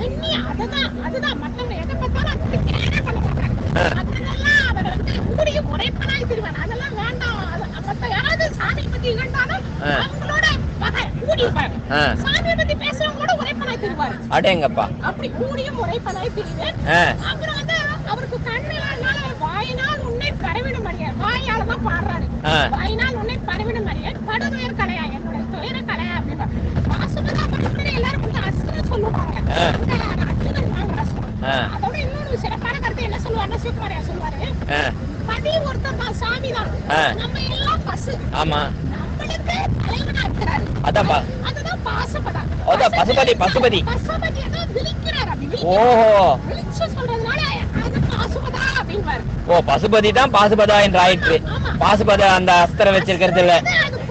எண்ணி அதுதான் மத்தவங்க எதை பார்த்தாலும் அது கேரே பண்ண மாட்டாங்க. அதெல்லாம் அவர் வந்து கூடிய முறைப்பனாய் திருவார். அதெல்லாம் வேண்டாம். மத்த யாராவது சாமி பத்தி இகழ்ந்தாலும் அவங்களோட கூடியிருப்பாரு. சாமியை பத்தி பேசுறவங்களோட உரைப்பனாய் திருவாரு. அடேங்கப்பா. அப்படி கூடிய முறைப்பனாய் திரிவு. அப்புறம் வந்து அவருக்கு கண்ணினால வாயினால் உன்னை பரவிடும் அறிய, வாயாலதான் பாடுறாரு. வாயினால் உன்னை பரவிடும் அறிய, படுதுயர் கலையா, என்னோட துயர கலையா அப்படின்னு பாசுபதா படுத்துட்டு எல்லாரும் வந்து அசுரன் சொல்லுவாங்க. அசுரன் வாங்க ரசம். அதோட இன்னொரு சிறப்பான கருத்து என்ன சொல்லுவாருன்னா சிவகுமாரியா சொல்லுவாரு, பதி ஒருத்தர் தான், சாமி தான், நம்ம எல்லாம் பசு. ஆமா, நம்மளுக்கு தலைவனா இருக்கிறாரு. அதுதான் பாசுபதா. பசுபதி பசுபதி பசுபதி ஏதோ விழிக்கிறார். அப்படி விழிச்சு சொல்றதுனால அது பாசுபதா அப்படின்வாரு. பசுபதி தான் பாசுபதா என்று ஆயிற்று. பாசுபதா அந்த அஸ்திரம் வச்சிருக்கிறது இல்ல,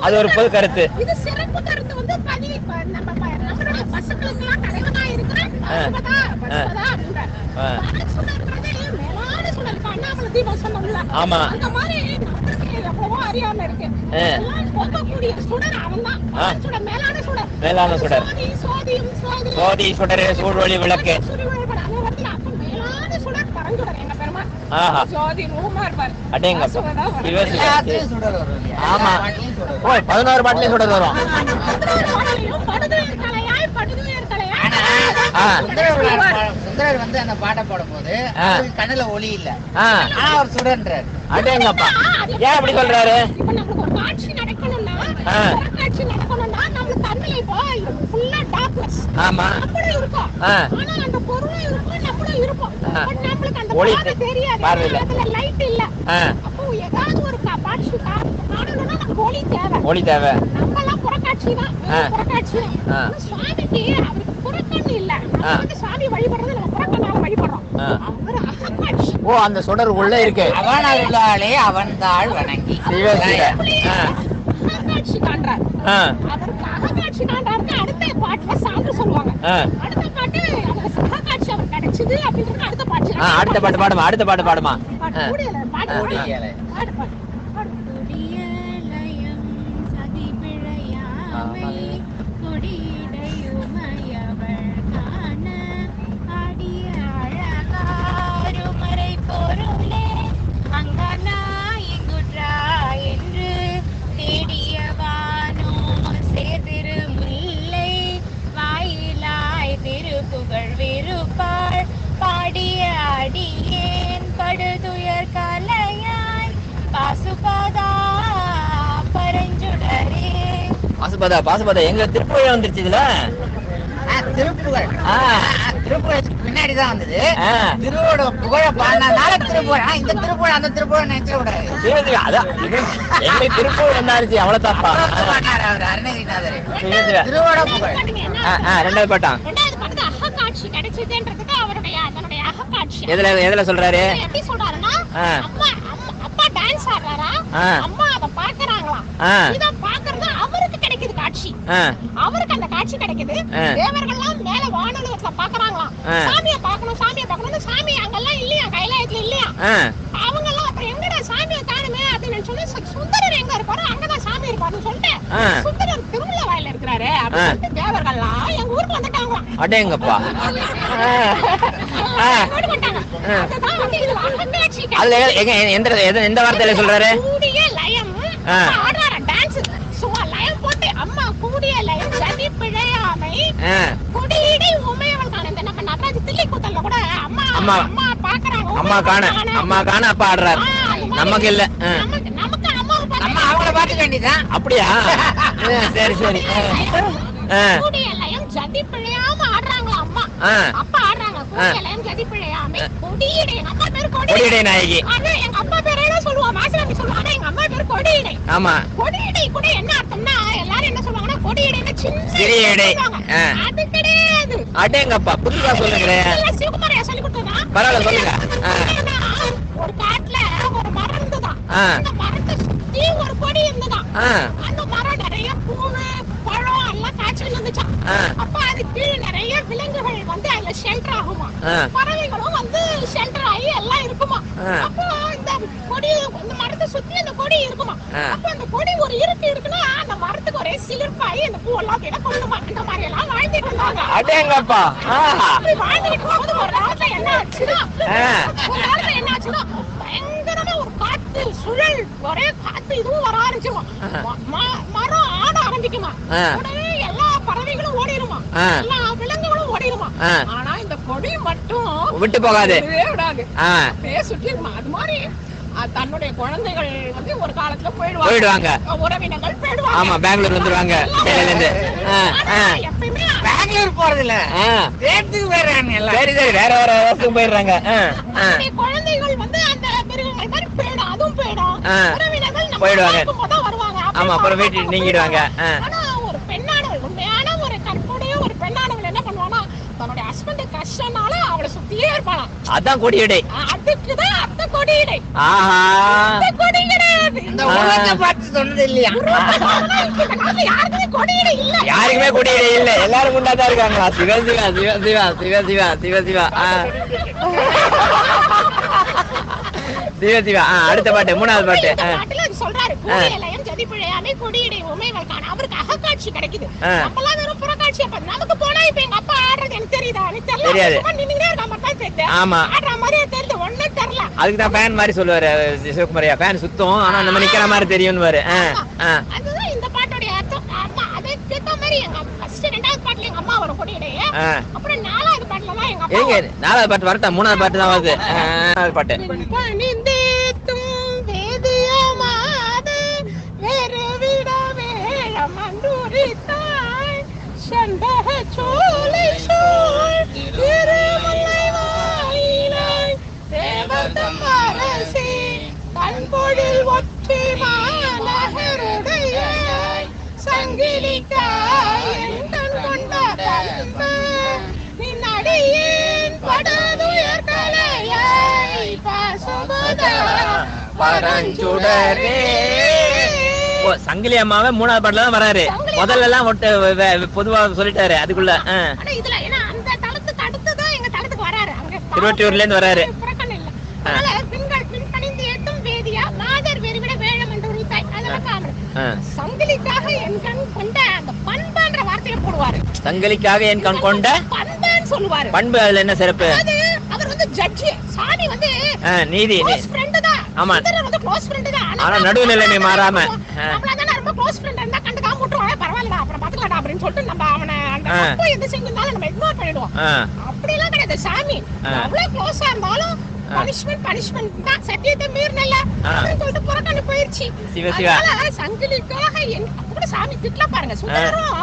அது ஒரு பொது கருத்து. இது சிறப்பு கருத்து வந்து பதி நம்மளுடைய பசுக்களுக்கு எல்லாம் தலைவனா இருக்கிற பாசுபதா பசுபதா அப்படின்றாரு. மேலான சுடர் அண்ணாமலை தீபம் சொன்னோம்ல, அந்த மாதிரி நம்மளுக்கு எவ்வளவோ அறியாம இருக்கு. போகக்கூடிய சுடர் அவன் தான். சுடர் மேலான சுடர், மேலான சுடர், சோதி சுடரே சூழ்வழி விளக்கு. மேலான சுடர் பரஞ்சுடர் எங்க பெருமா. ஜோதி ரூமா இருப்பார். ஆமா, 11 பாட்டிலையும் சுடர் வரும். சுந்தரர் வந்து அந்த பாட்டை போடும் போது கண்ணுல ஒளி இல்ல, ஆனா அவர் சுடர்ன்றார். அடேங்கப்பா, ஏன் அப்படி சொல்றாரு? இப்ப நமக்கு ஒரு காட்சி நடக்கணும்னா, காட்சி நடக்கணும்னா நம்மளுக்கு கண்ணுல இப்போ ஃபுல்லா டார்க்னஸ். ஆமா, அப்படி இருக்கும். ஆனா அந்த பொருளும் இருக்கும், நம்மளும் இருப்போம். நம்மளுக்கு அந்த பாதை தெரியாது, அதுல லைட் இல்ல. அப்போ ஏதாவது ஒரு காட்சி காணணும்னா நமக்கு ஒளி தேவை. ஒளி தேவை. நம்மலாம் புறக்காட்சி தான், புறக்காட்சி தான். சுவாமிக்கு அவருக்கு புறக்கண்ணு இல்ல. நம்ம சாமி வழிபடுறது நம்ம புறக்கண்ணால வழிபடுறோம். அவர் அகக்காட்சி. அந்த சுடர் உள்ள இருக்கு. அவன் அருளாலே அவன் தாள் வணங்கி அகக்காட்சி காண்றார். அவருக்கு அகக்காட்சி காண்றாருக்கு அடுத்த பாட்டுல சான்று சொல்லுவாங்க. அடுத்த பாட்டு அவருக்கு அகக்காட்சி அவர் கிடைச்சது அப்படின்றது அடுத்த பாட்டு. அடுத்த பாட்டு பாடுமா, அடுத்த பாட்டு பாடுமா. பாசுபதா பாசுபதா எங்க திருப்புகழ் வந்துருச்சு. இதுல திருப்புகழ் பின்னாடிதான் வந்தது. திருவோட புகழ பாடினால திருப்புகழ். இந்த திருப்புகழ் அந்த திருப்புகழ் நினைச்ச கூடாது. எங்க திருப்புகழ் வந்தாருச்சு, அவ்வளவுதான்ப்பா. அருணகிரிநாதர் திருவோட புகழ். ரெண்டாவது பாட்டா அகக்காட்சி கிடைச்சதுன்றதுக்கு அவருடைய அதனுடைய அகக்காட்சி எதுல சொல்றாரு? எப்படி சொல்றாருன்னா, அப்பா டான்ஸ் ஆடுறாரா, அம்மா அத பாக்குறாங்களாம். இத பாக்குறது அவருக்கு கிடைக்குது காட்சி. அவருக்கு அந்த காட்சி கிடைக்குது. தேவர்கள்லாம் மேல வானலோகத்துல பாக்குறாங்களாம். சாமியை பார்க்கணும் சாமியை பார்க்கணும். சாமி அங்கெல்லாம் இல்லையா, கைலாயத்துல இல்லையா. அவங்க எல்லாம் அப்புறம் எங்கடா சாமியை காணுமே அப்படின்னு சொல்லி சுந்தரர் எங்க இருப்பாரு, அங்கதான் சாமி இருப்பாருன்னு சொல்லிட்டு சுந்தரர் திருமலை வாயில இருக்கிறாரு அப்படின்னு சொல்லிட்டு தேவர்கள்லாம் எங்க ஊருக்கு வந்துட்டாங்களாம். அடேங்கப்பா. எந்த வார்த்தையில சொல்றாரு? கூடிய லயம் ஆடுறாரு, டான்ஸ் சும்மா லயம் போட்டு அம்மா கூடிய லயம் சதி பிழையாமை கொடியீடை உமையவள் காண. இந்த நம்ம நடராஜ தில்லைக்கூத்தல்ல கூட அம்மா அம்மா பாக்குறாங்க, அம்மா காண அப்பா ஆடுறாரு. நமக்கு இல்ல, நமக்கு அம்மா அவங்கள பாத்துக்க வேண்டியதான். அப்படியா? சரி சரி. கூடிய லயம் சதி பிழையாம ஆடுறாங்க அம்மா, அப்பா ஆடுறாங்க. கூடிய லயம் சதி பிழையாமை கொடியீடை. அம்மா பேரு கொடியீடை நாயகி. எங்க அப்பா பேரே சொல்லுவாங்க, மாசிராமி சொல்லுவாங்க. எங்க அம்மா பேரு கொடியீடை. ஆமா, கொடியீடை கூட என்ன அர்த்தம்னா எல்லாரும் என்ன சொல்லுவாங்கன்னா கொடியீடைன்னா சிறிய இடை. அது கிடையாது. அடேங்கப்பா, புதுசா சொல்லுங்க. சிவகுமாரியா சொல்லி கொடுத்ததா? பரவாயில்ல சொல்லுங்க. ஒரு காட்டுல ஒரு மரம் இருந்ததா. அந்த மரத்தை சுத்தி ஒரு கொடி இருந்ததா. அந்த மரம் நிறைய பூவு பழம் எல்லாம் காய்ச்சி வச்சுட்டு இருந்துச்சான். அப்ப அது கீழே நிறைய விலங்குகள் வந்து அதுல ஷெல்டர் ஆகுமா, பறவைகளும் வந்து ஷெல்டர் ஆகி எல்லாம் இருக்குமா. அப்போ இந்த கொடி, இந்த மரத்தை சுத்தி அந்த கொடி இருக்குமா. அப்ப அந்த கொடி ஒரு இருக்குன்னா அந்த மரத்துக்கு ஒரே சிலிர்ப்பாயி அந்த பூவெல்லாம் அப்படியே கொள்ளுமா. இந்த மாதிரி எல்லாம் வாழ்ந்துட்டு இருந்தாங்க. அடேங்கப்பா. அப்படி வாழ்ந்துட்டு இருக்கும்போது ஒரு நாள்ல என்ன ஆச்சுன்னா பயங்கரமா ஒரு காத்து சுழல், ஒரே காத்து இதுவும் வர ஆரம்பிச்சுமா. மரம் ஆட ஆரம்பிக்குமா. உடனே எல்லா பறவைகளும் ஓடிடுமா, எல்லா விலங்குகளும் ஓடிடுமா. ஆனா இந்த கொடி மட்டும் விட்டு போகாது, விடாது, சுற்றி இருக்குமா. அது மாதிரி தன்னுடைய குழந்தைகள் வந்து ஒரு காலத்துல போயிடுவாங்க, உறவினர்கள் போயிடுவாங்க. ஆமா, பெங்களூர் வந்துருவாங்க. எப்பயுமே பெங்களூர் போறது இல்ல, சரி சரி, வேற வேற இடத்துக்கு போயிடுறாங்க. குழந்தைகள் வந்து அந்த மிருகங்கள் மாதிரி போயிடும், அதுவும் போயிடும். உறவினர்கள் போயிடுவாங்க, வருவாங்க. ஆமா, அப்புறம் வீட்டுக்கு நீங்கிடுவாங்க. ஆனா ஒரு பெண்ணானவள், உண்மையான ஒரு கற்புடைய ஒரு பெண்ணானவள் என்ன பண்ணுவானா, தன்னுடைய ஹஸ்பண்ட் கஷ்டனால அவளை சுத்தியே இருப்பானா. அதான் கொடியடை. அதுக்குதான் அந்த கொடியடை. ஆஹா, கொடி கிடையாது. இந்த உலகத்தை பார்த்து சொன்னது இல்லையா? யாருக்குமே கொடியடை இல்ல, யாருக்குமே கொடியடை இல்ல, எல்லாரும் முன்னாதான் இருக்காங்க. சிவா சிவா சிவா சிவா சிவா சிவா சிவா சிவா சிவா சிவா. அடுத்த பாட்டு, மூணாவது பாட்டு. சொல்றாரு, கூடியலையும் ஜதிப்பிழையாமே கொடியடை உமைவர்கான. அவருக்கு அகக்காட்சி கிடைக்குது. அப்பெல்லாம் வெறும் புறக்காட்சி. அப்ப நமக்கு போனா இப்ப எங்க அப்பா ஆடுறது எனக்கு தெரியுதா? எனக்கு தெரியாது. நின்னுட்டே இருக்க மாதிரி தெரியுது. ஆமா, ஆடுற மாதிரியே தெரியுது, ஒண்ணும் தெரியல. அதுக்குதான் ஃபேன் மாதிரி சொல்லுவாரு சிவகுமாரியா. ஃபேன் சுத்தம், ஆனா நம்ம நிக்கிற மாதிரி தெரியும். அதுதான் இந்த பாட்டோட அர்த்தம். அம்மா அதுக்கு ஏத்த மாதிரி எங்க ஃபர்ஸ்ட் ரெண்டாவது பாட்டுல எங்க அம்மா வரும் கொடியடையே. அப்புறம் நாலாவது பாட்டுல தான் எங்க அப்பா. எங்க நாலாவது பாட்டு வரட்டா? மூணாவது பாட்டு தான் வருது. நாலாவது பாட்டு. சங்கிலி அம்மாவே மூணாவது பாட்டுல தான் வராரு. முதல்ல எல்லாம் பொதுவா சொல்லிட்டாரு. அதுக்குள்ள திருவொற்றியூர்ல இருந்து வராரு. சங்கிலிக்காக என் கண் கொண்ட அந்த பண்புன்ற வார்த்தையை போடுவாரு. சங்கிலிக்காக என் கண் கொண்ட பண்புன்னு சொல்லுவாரு. பண்பு அதுல என்ன சிறப்பு? அவர் வந்து ஜட்ஜ், சாமி வந்து நீதி ஃப்ரெண்ட் தான். ஆமா, வந்து க்ளோஸ் ஃப்ரெண்ட் தான். ஆனா நடுவுநிலைமை மாறாம நம்மளதான ரொம்ப க்ளோஸ் ஃப்ரெண்ட் இருந்தா கண்டுக்காம விட்டுருவாங்க. பரவாயில்ல, அப்புறம் பாத்துக்கலாம்டா அப்படின்னு சொல்லிட்டு நம்ம அவனை அந்த தப்பு எது செஞ்சிருந்தாலும் நம்ம இக்னோர் பண்ணிடுவோம். அப்படி எல்லாம் கிடையாது. சாமி அவ்வளவு க்ளோஸா இருந்தாலும் பனிஷ்மென்ட் தான். சத்தியத்தை மீறினல அப்படின்னு சொல்லிட்டு புறக்கண்டு போயிருச்சு. அதனால சங்கிலிக்காக கூட சாமி திட்டல பாருங்க. சுந்தரரும்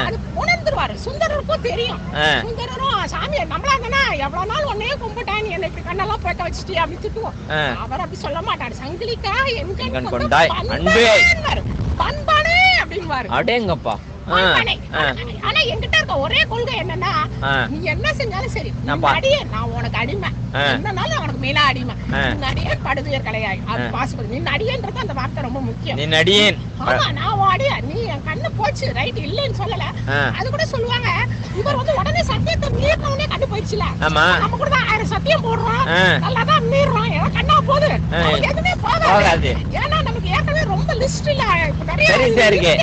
அது உணர்ந்துருவாரு. சுந்தரருக்கும் தெரியும். சுந்தரரும் சாமி நம்மளா தானே எவ்வளவு நாள் ஒன்னையே கும்பிட்டேன், நீ என்ன இப்படி கண்ணெல்லாம் போக்க வச்சுட்டு அப்படி திட்டுவோம். அவர் அப்படி சொல்ல மாட்டாரு. சங்கிலிக்காக என் கண் கொண்டாய் பண்பானே அப்படின்வாரு. அடேங்கப்பா. ஆனா என்கிட்ட இருக்க ஒரே கொள்கை என்னன்னா, நீ என்ன செஞ்சாலும் சரி, நான் உனக்கு அடிமை, என்னன்னாலும் உனக்கு மேல அடிமை. நடிகன் படுதுயர் கலையாய். அது பாசிபிள். நீ நடிகன்றது அந்த வார்த்தை ரொம்ப முக்கியம். நீ நடிகன். ஆமா, நான் வாடிய நீ என் கண்ணு போச்சு ரைட் இல்லன்னு சொல்லல. அது கூட சொல்லுவாங்க, இவர் வந்து உடனே சத்தியத்தை மீறினவனே கண்டு போயிடுச்சுல. நம்ம கூட தான் 1000 சத்தியம் போடுறோம், நல்லாதான் மீறுறோம். ஏன்னா கண்ணா போகுது, எதுவுமே போகாது. ஏன்னா நமக்கு ஏற்கனவே ரொம்ப லிஸ்ட் இல்ல, நிறைய இருக்கு.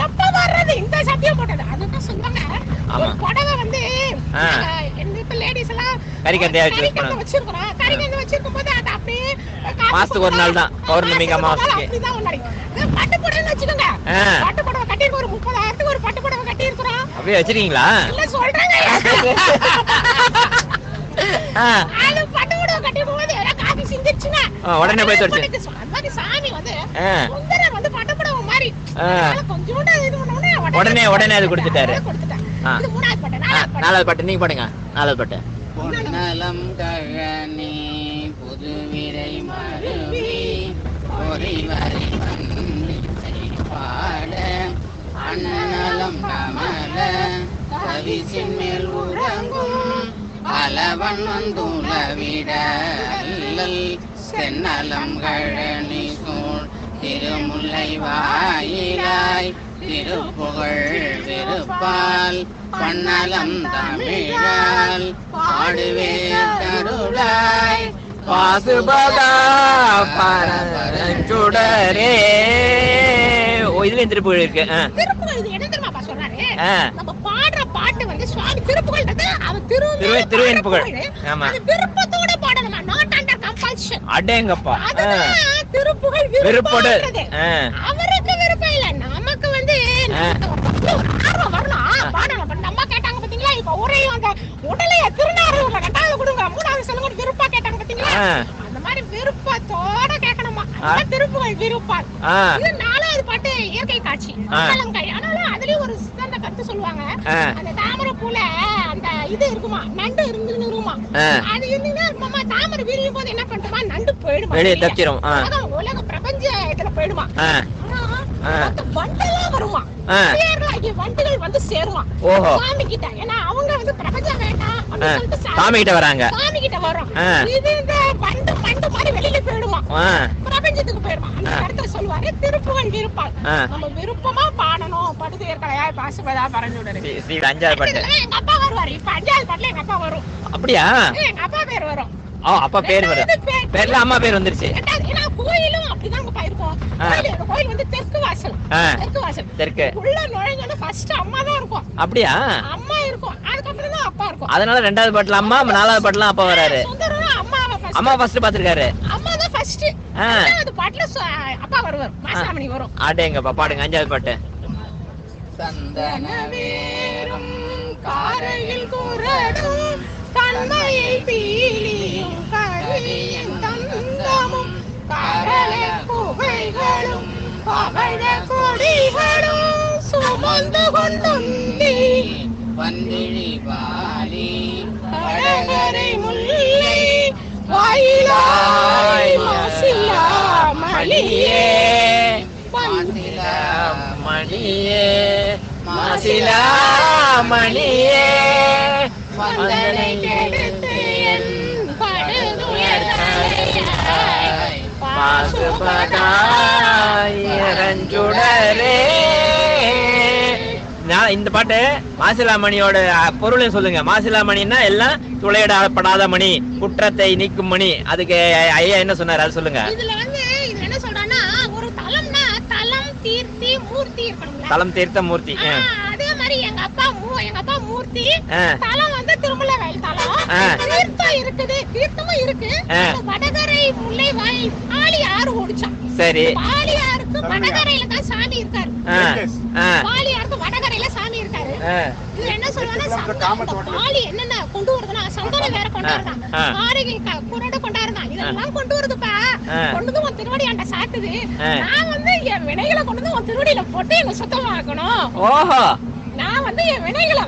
எப்ப வர்றது இந்த சத்தியம் போட்டது? அதுதான் சொல்லுவாங்க. ஒரு புடவை வந்து எங்க லேடிஸ் எல்லாம் கறிக்கந்தை வச்சிருக்கிறோம். கறிக்கந்தை வச்சிருக்கும் போது அது அப்படியே மாசத்துக்கு ஒரு நாள் தான், பௌர்ணமிக்கு அமாவாசைக்கு அப்படிதான் ஒண்ணு. பட்டு புடவை வச்சுக்கோங்க. பட்டு புடவை கட்டிருக்கோம், ஒரு 30,000க்கு ஒரு பட்டு புடவை கட்டி இருக்கிறோம். அப்படியே வச்சிருக்கீங்களா? இல்ல சொல்றேங்க. அது பட்டு புடவை கட்டி போகுது காபி சிந்திச்சுன்னா உடனே போய் தொடச்சு. அந்த மாதிரி சாமி வந்து சுந்தரர் வந்து பட்டு புடவை மாதிரி கொஞ்சோட இது உடனே அது கொடுத்துட்டாரு. இது மூணாவது பாட்டு. நாலாவது பாட்டு நீங்க பாடுங்க. நாலாவது பாட்டு. பொன்னலம் கழனி புதுவிரை மருவி ஒரு வரி பாட அண்ணலம் கமல கவிசின் மேல் உறங்கும் அலவன் வந்துலவிட சென்னலம் கழனி சூழ் திருமுல்லை வாயிலாய் திருப்புகழ் விருப்பால் பண்ணலம் தமிழால் பாடுவேன் தருளாய் பாசுபதா பரஞ்சுடரே. ஓ, இதுலயும் திருப்புகழ் இருக்கு. திருப்புகழ் இது என்ன தெரியுமாப்பா சொல்றாரு? நம்ம பாடுற பாட்டு வந்து சுவாமி திருப்புகழ்ன்றது அவர் திருவெண்புகழ். ஆமா, அது விருப்பத்தோட பாடணுமா, நாட் அண்டர் கம்பல்ஷன். அடேங்கப்பா. திருப்புகழ் விருப்போட. அவருக்கு விருப்பம் இல்ல, நமக்கு வந்து ஒரு ஆர்வம் வரணும் பாடணும். நம்ம கேட்டாங்க பாத்தீங்களா, இப்ப ஒரே அந்த உடலைய திருநாரூர்ல கட்டாத கொடுங்க, மூணாவது சொல்லுங்க விருப்பம் கேட்டாங்க பாத்தீங்களா, அந்த மாதிரி விருப்பத்தோட கேட்கணுமா, திருப்புகழ் விருப்பம். இது நாலாவது பாட்டு இயற்கை காட்சி கை. ஆனாலும் அதுலயும் ஒரு சிறந்த கருத்து சொல்லுவாங்க. அந்த தாமரை பூல அந்த இது இருக்குமா, நண்டு இருக்குமா, அது இருந்தீங்கன்னா இருக்குமா, தாமரை விரியும் போது என்ன பண்ணுமா, நண்டு போயிடுமா, வெளியே தப்பிரும். உலக பிரபஞ்ச இதுல போயிடுமா. வண்டெல்லாம் வருமா, வண்டுகள் வந்து சேருமா சாமி கிட்ட. ஏன்னா அவங்க வந்து பிரபஞ்சம் வேண்டாம் அப்படின்னு சொல்லிட்டு சாமி கிட்ட வராங்க, சாமி கிட்ட வரும். இது இந்த வண்டு வண்டு மாதிரி வெளியில போயிடுமா, பிரபஞ்சத்துக்கு போயிடுமா. அந்த கருத்தை சொல்லுவாரு திருப்புகழ் விருப்பால். நம்ம விருப்பமா பாடணும். படுதுயர் கலையாய் பாசுபதா பரஞ்சுடரே. அஞ்சாவது பாட்டு எங்க அப்பா வருவாரு. இப்ப அஞ்சாவது பாட்டுல எங்க அப்பா வரும். அப்படியா? எங்க அப்பா பேர் வரும். அப்பா பேர் வரும். பேர்ல அம்மா பேர் வந்துருச்சு. கோயிலும் அப்படிதான் இருக்கும். கோயில் வந்து தெற்கு வாசல். தெற்கு வாசல் தெற்கு உள்ள நுழைஞ்சோன்னா ஃபர்ஸ்ட் அம்மா தான் இருக்கும். அப்படியா? அம்மா இருக்கும், அதுக்கப்புறம் தான் அப்பா இருக்கும். அதனால ரெண்டாவது பாட்டுல அம்மா, நாலாவது பாட்டுல அப்பா வராரு. அம்மா ஃபர்ஸ்ட் பாத்துருக்காரு. அம்மா தான் ஃபர்ஸ்ட். அஞ்சாவது பாட்டுல அப்பா வருவார், மாசாமணி வரும். அடேங்கப்பா, பாடுங்க அஞ்சாவது பாட்டு. சந்தன வேரும் காரையில் குரடும் தன்மையை பீலியும் கரியும் தந்தமும் கரளை குவைகளும் பவழ கொடிகளும் சுமந்து கொண்டுந்தி வந்திழி வாலி கடகரை முல்லை வாயிலாய் மாசிலா மணியே மாசிலா மணியே மாசிலா மணியே வந்தனை கெடுத்து என் படுதுயர் களையாய் பாசுபதாரஞ்சுடரே. இந்த பாட்டு மாசிலாமணியோட பொருளையும் சொல்லுங்க. மாசிலாமணின்னா எல்லாம் துளையிடப்படாத மணி, குற்றத்தை நீக்கும் மணி. அதுக்கு ஐயா என்ன சொன்னாரு, அது சொல்லுங்க. இதுல வந்து இது என்ன சொல்றான்னா, ஒரு தலம்னா தலம் தீர்த்தி மூர்த்தி இருக்கணும்ல. தலம் தீர்த்த மூர்த்தி. அதே மாதிரி எங்க அப்பா மூர்த்தி. தலம் வந்து திருமலவேல் தலம். தீர்த்தம் இருக்குது, தீர்த்தமும் இருக்கு. வடகரை முல்லை வாய் ஆளி ஆறு ஓடிச்சான். சரி, ஆளியாருக்கு வடகரையில தான் சாமி இருக்காரு. ஆளியாருக்கு வடகரையில சாமி இருக்காரு. இது என்ன சொல்றாங்கன்னா, ஆளி என்னென்ன கொண்டு வருதுன்னா, சந்தனம் வேற கொண்டாடுறான், ஆரிகை குரடு கொண்டாடுறான், இதெல்லாம் கொண்டு வருதுப்பா. கொண்டு வந்து உன் திருவடி ஆண்ட சாத்துது. நான் வந்து என் வினைகளை கொண்டு வந்து உன் திருவடியில போட்டு என்ன சுத்தமாக்கணும். ஓஹோ, நான் வந்து என் வினைகளை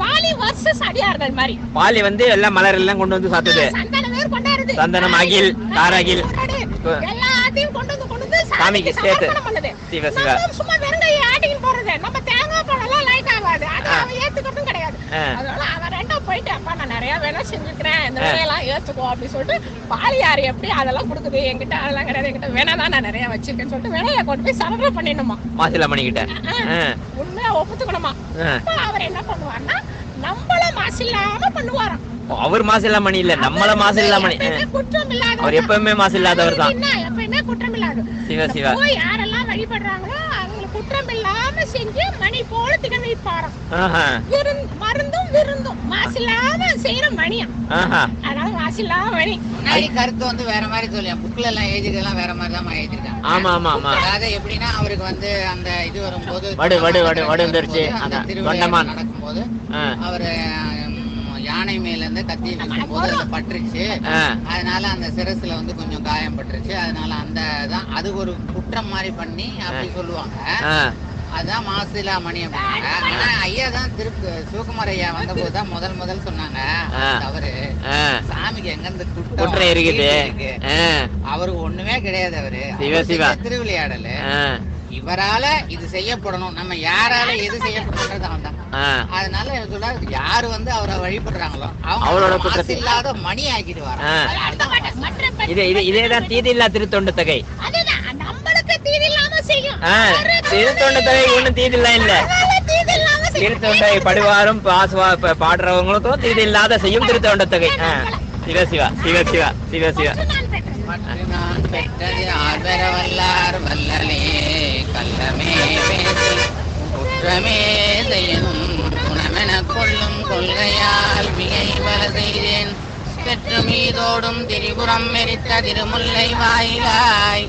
பாலி வர்சஸ் அடியார்கள் மாதிரி. பாலி வந்து எல்லாம் மலர் எல்லாம் கொண்டு வந்து சாத்துது. சந்தனம் வேற கொண்டாடுது, சந்தனம் அகில் காரகில் எல்லாத்தையும் கொண்டு வந்து சாமிக்கு சேர்த்து பண்ணுது. சிவ சிவா சும்மா வெறுங்கையை ஆட்டின்னு போறது. நம்ம தேங்காய் பழம் லைட் ஆகாது, அது அவன் ஏத்துக்கிறதும் கிடையாது. அதனால அவன் ரெண்டா போயிட்டு, அப்பா நான் நிறைய வேலை செஞ்சுக்கிறேன், இந்த வேலையெல்லாம் ஏத்துக்கோ அப்படின்னு சொல்லிட்டு, பாலியார் எப்படி அதெல்லாம் கொடுக்குது, என்கிட்ட அதெல்லாம் கிடையாது, என்கிட்ட வேணாதான் நான் நிறைய வச்சிருக்கேன்னு சொல்லிட்டு வேலையை கொண்டு போய் சரண்டர் பண்ணிடணுமா மாசிலாமணி கிட்ட. உண்மையா ஒப்புத்துக்கணுமா. அவர் என்ன பண்ணுவார்னா, நம்மள மாசில்லாம பண்ணுவாராம். அவர் மாசில்லாமணி இல்ல, நம்மள மாசில்லாமணி. குற்றம் இல்லாத, அவர் எப்பவுமே மாசில்லாதவர் தான். எப்பவுமே குற்றம் இல்லாத. சிவ சிவா. யாரெல்லாம் வழிபடுறாங்களோ அவங்களுக்கு குற்றம் இல்லாம செஞ்சு மணி போல திகழ் வைப்பாராம். மருந்தும் விருந்தும் மாசில்லாம செய்யற மணியா. அதனால மாசில்லாம மணி. கருத்து வந்து வேற மாதிரி சொல்லியா, புக்ல எல்லாம் எழுதிக்கலாம் வேற மாதிரி தான் எழுதிருக்காங்க. ஆமா ஆமா ஆமா. அதாவது எப்படின்னா, அவருக்கு வந்து அந்த இது வரும்போது வடு வந்துருச்சு, அந்த திருவிழா நடக்கும்போது அவரு யானை மேல இருந்து கத்தி வீசும் போது அது பட்டுருச்சு. அதனால அந்த சிரசுல வந்து கொஞ்சம் காயம் பட்டுருச்சு. அதனால அந்த அது ஒரு குற்றம் மாதிரி பண்ணி அப்படி சொல்லுவாங்க. அதான் மாசிலாமணி அப்படின்னாங்க. ஆனா ஐயா தான் சிவகுமார் ஐயா வந்த போதுதான் முதல் சொன்னாங்க, அவரு சாமிக்கு எங்க இருந்து குற்றம் இருக்குது, அவருக்கு ஒண்ணுமே கிடையாது. அவரு திருவிளையாடல், இவரால இது செய்யப்படணும், நம்ம யாரால எது செய்யப்படுறது அவன் தான். அதனால சொல்ல யாரு வந்து அவரை வழிபடுறாங்களோ அவங்களோட குற்றத்தை இல்லாத மணி ஆக்கிடுவார். இதேதான் தீதில்லா திருத்தொண்டு தொகை. நம்மளுக்கு தீதில்லாம செய்யும். திருத்தொண்ட தொகை ஒண்ணும் தீதில்லாம் இல்ல. திருத்தொண்டை படுவாரும் பாடுறவங்களுக்கும் தீது இல்லாத செய்யும் திருத்தொண்ட தொகை. சிவசிவா சிவசிவா சிவசிவா. நான் பெற்றது ஆர்வர வல்லார் வல்லலே கல்லமே பேசி குற்றமே செய்யணும் குணமென கொள்ளும் கொள்கையால் மிகை பல செய்தேன் பெற்று மீதோடும் திரிபுரம் மெரித்த திருமுல்லை வாயிலாய்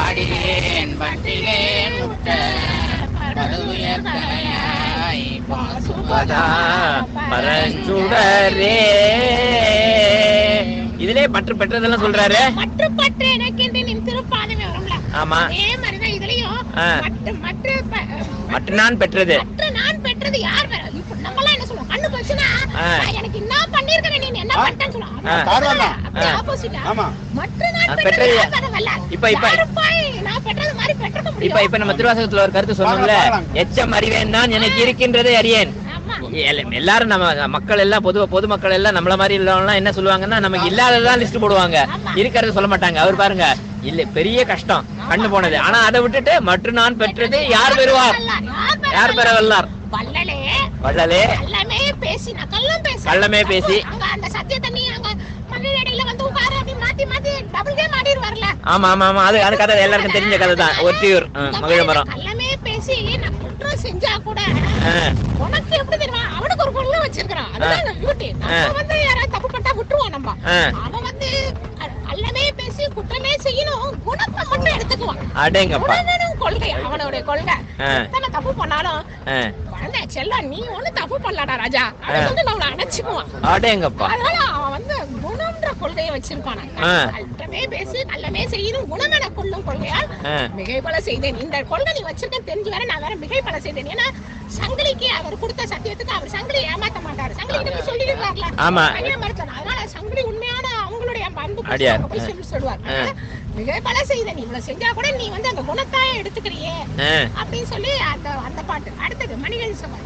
அடியேன் பட்டிலேன் முட்ட பருவியற்கரையாய் பாசுபதா பரஞ்சுடரே. இதுல பற்று பெற்றதெல்லாம் சொல்றாரு. மற்ற பற்று எனக்கு என்று நின் திருப்பாதமே வரும்ல. ஆமா, அதே மாதிரிதான் இதுலயும் மற்ற நான் பெற்றது. மற்ற நான் பெற்றது யார் பெற? இப்ப நம்மலாம் என்ன சொல்லுவோம்? கண்ணு போச்சுன்னா எனக்கு என்ன பண்ணிருக்கேன், நீ என்ன பண்ணிட்டேன்னு சொல்லுவோம். அப்படியே ஆப்போசிட். மற்ற நான் பெற்றது யார் பெற வல்ல. இப்ப நான் பெற்றது மாதிரி பெற்ற முடியும். இப்ப நம்ம திருவாசகத்துல ஒரு கருத்து சொன்னோம்ல, எச்சம் அறிவேன் தான் எனக்கு இருக்கின்றதை அறியேன். எல்லாரும் நம்ம மக்கள் எல்லாம் பொதுமக்கள் எல்லாம் நம்மள மாதிரி இல்லவங்க என்ன சொல்லுவாங்கன்னா, நமக்கு இல்லாததான் லிஸ்ட் போடுவாங்க, இருக்கிறத சொல்ல மாட்டாங்க. அவர் பாருங்க, இல்ல பெரிய கஷ்டம் கண்ணு போனது, ஆனா அதை விட்டுட்டு மற்ற நான் பெற்றது யார் பெறுவார், யார் பெற வல்லார் வல்லலே வல்லலே எல்லாமே பேசி கள்ளமே பேசி அந்த சத்தியத்தை நீ அங்க மகளிடையில வந்து உட்காரு அப்படி மாத்தி மாத்தி டபுள் கேம் ஆடிரு வரல. ஆமா ஆமா ஆமா, அது கதை எல்லாருக்கும் தெரிஞ்ச கதை தான். ஒற்றியூர் மகிழமரம் எல்லாமே பேசி நான் குற்றம் செஞ்சா கூட உனக்கு எப்படி தெரியுமா, அவனுக்கு ஒரு கொள்ளை வச்சிருக்கான். அதுதான் பியூட்டி. நம்ம வந்து யாராவது தப்பு பண்ணா விட்டுருவோம். நம்ம அவன் வந்து எல்லாமே பேசி குற்றமே செய்யணும், குணத்தை மட்டும் எடுத்துக்குவான். அடேங்கப்பா, கொள்கை அவனுடைய கொள்கை. எத்தனை தப்பு பண்ணாலும் குழந்தை செல்லம் நீ ஒண்ணு தப்பு பண்ணலாடா ராஜா, அது வந்து நம்மள அணைச்சுக்குவான். அடேங்கப்பா, அதனால அவன் வந்து குணம்ன்ற கொள்கையை வச்சிருப்பான். குற்றமே பேசி நல்லமே செய்யணும், குணம் என கொள்ளும் கொள்கையால் மிகை பல செய்தேன். இந்த கொள்கை நீ வச்சிருக்க தெரிஞ்சு வேற நான் வேற மிகை பல செய்தேன். ஏன்னா சங்கிலிக்கு அவர் கொடுத்த சத்தியத்துக்கு அவர் சங்கிலி ஏமாத்த மாட்டாரு. சங்கிலி சொல்லிருக்காருல, அதனால சங்கிலி உண்மையான அவங்களுடைய அன்பு சொல்லுவார். மிக பல செய்தேன், இவ்வளவு செஞ்சா கூட நீ வந்து அந்த குணத்தாய எடுத்துக்கிறியே அப்படின்னு சொல்லி அந்த பாட்டு. அடுத்தது மணிகள் செவ்வாய்.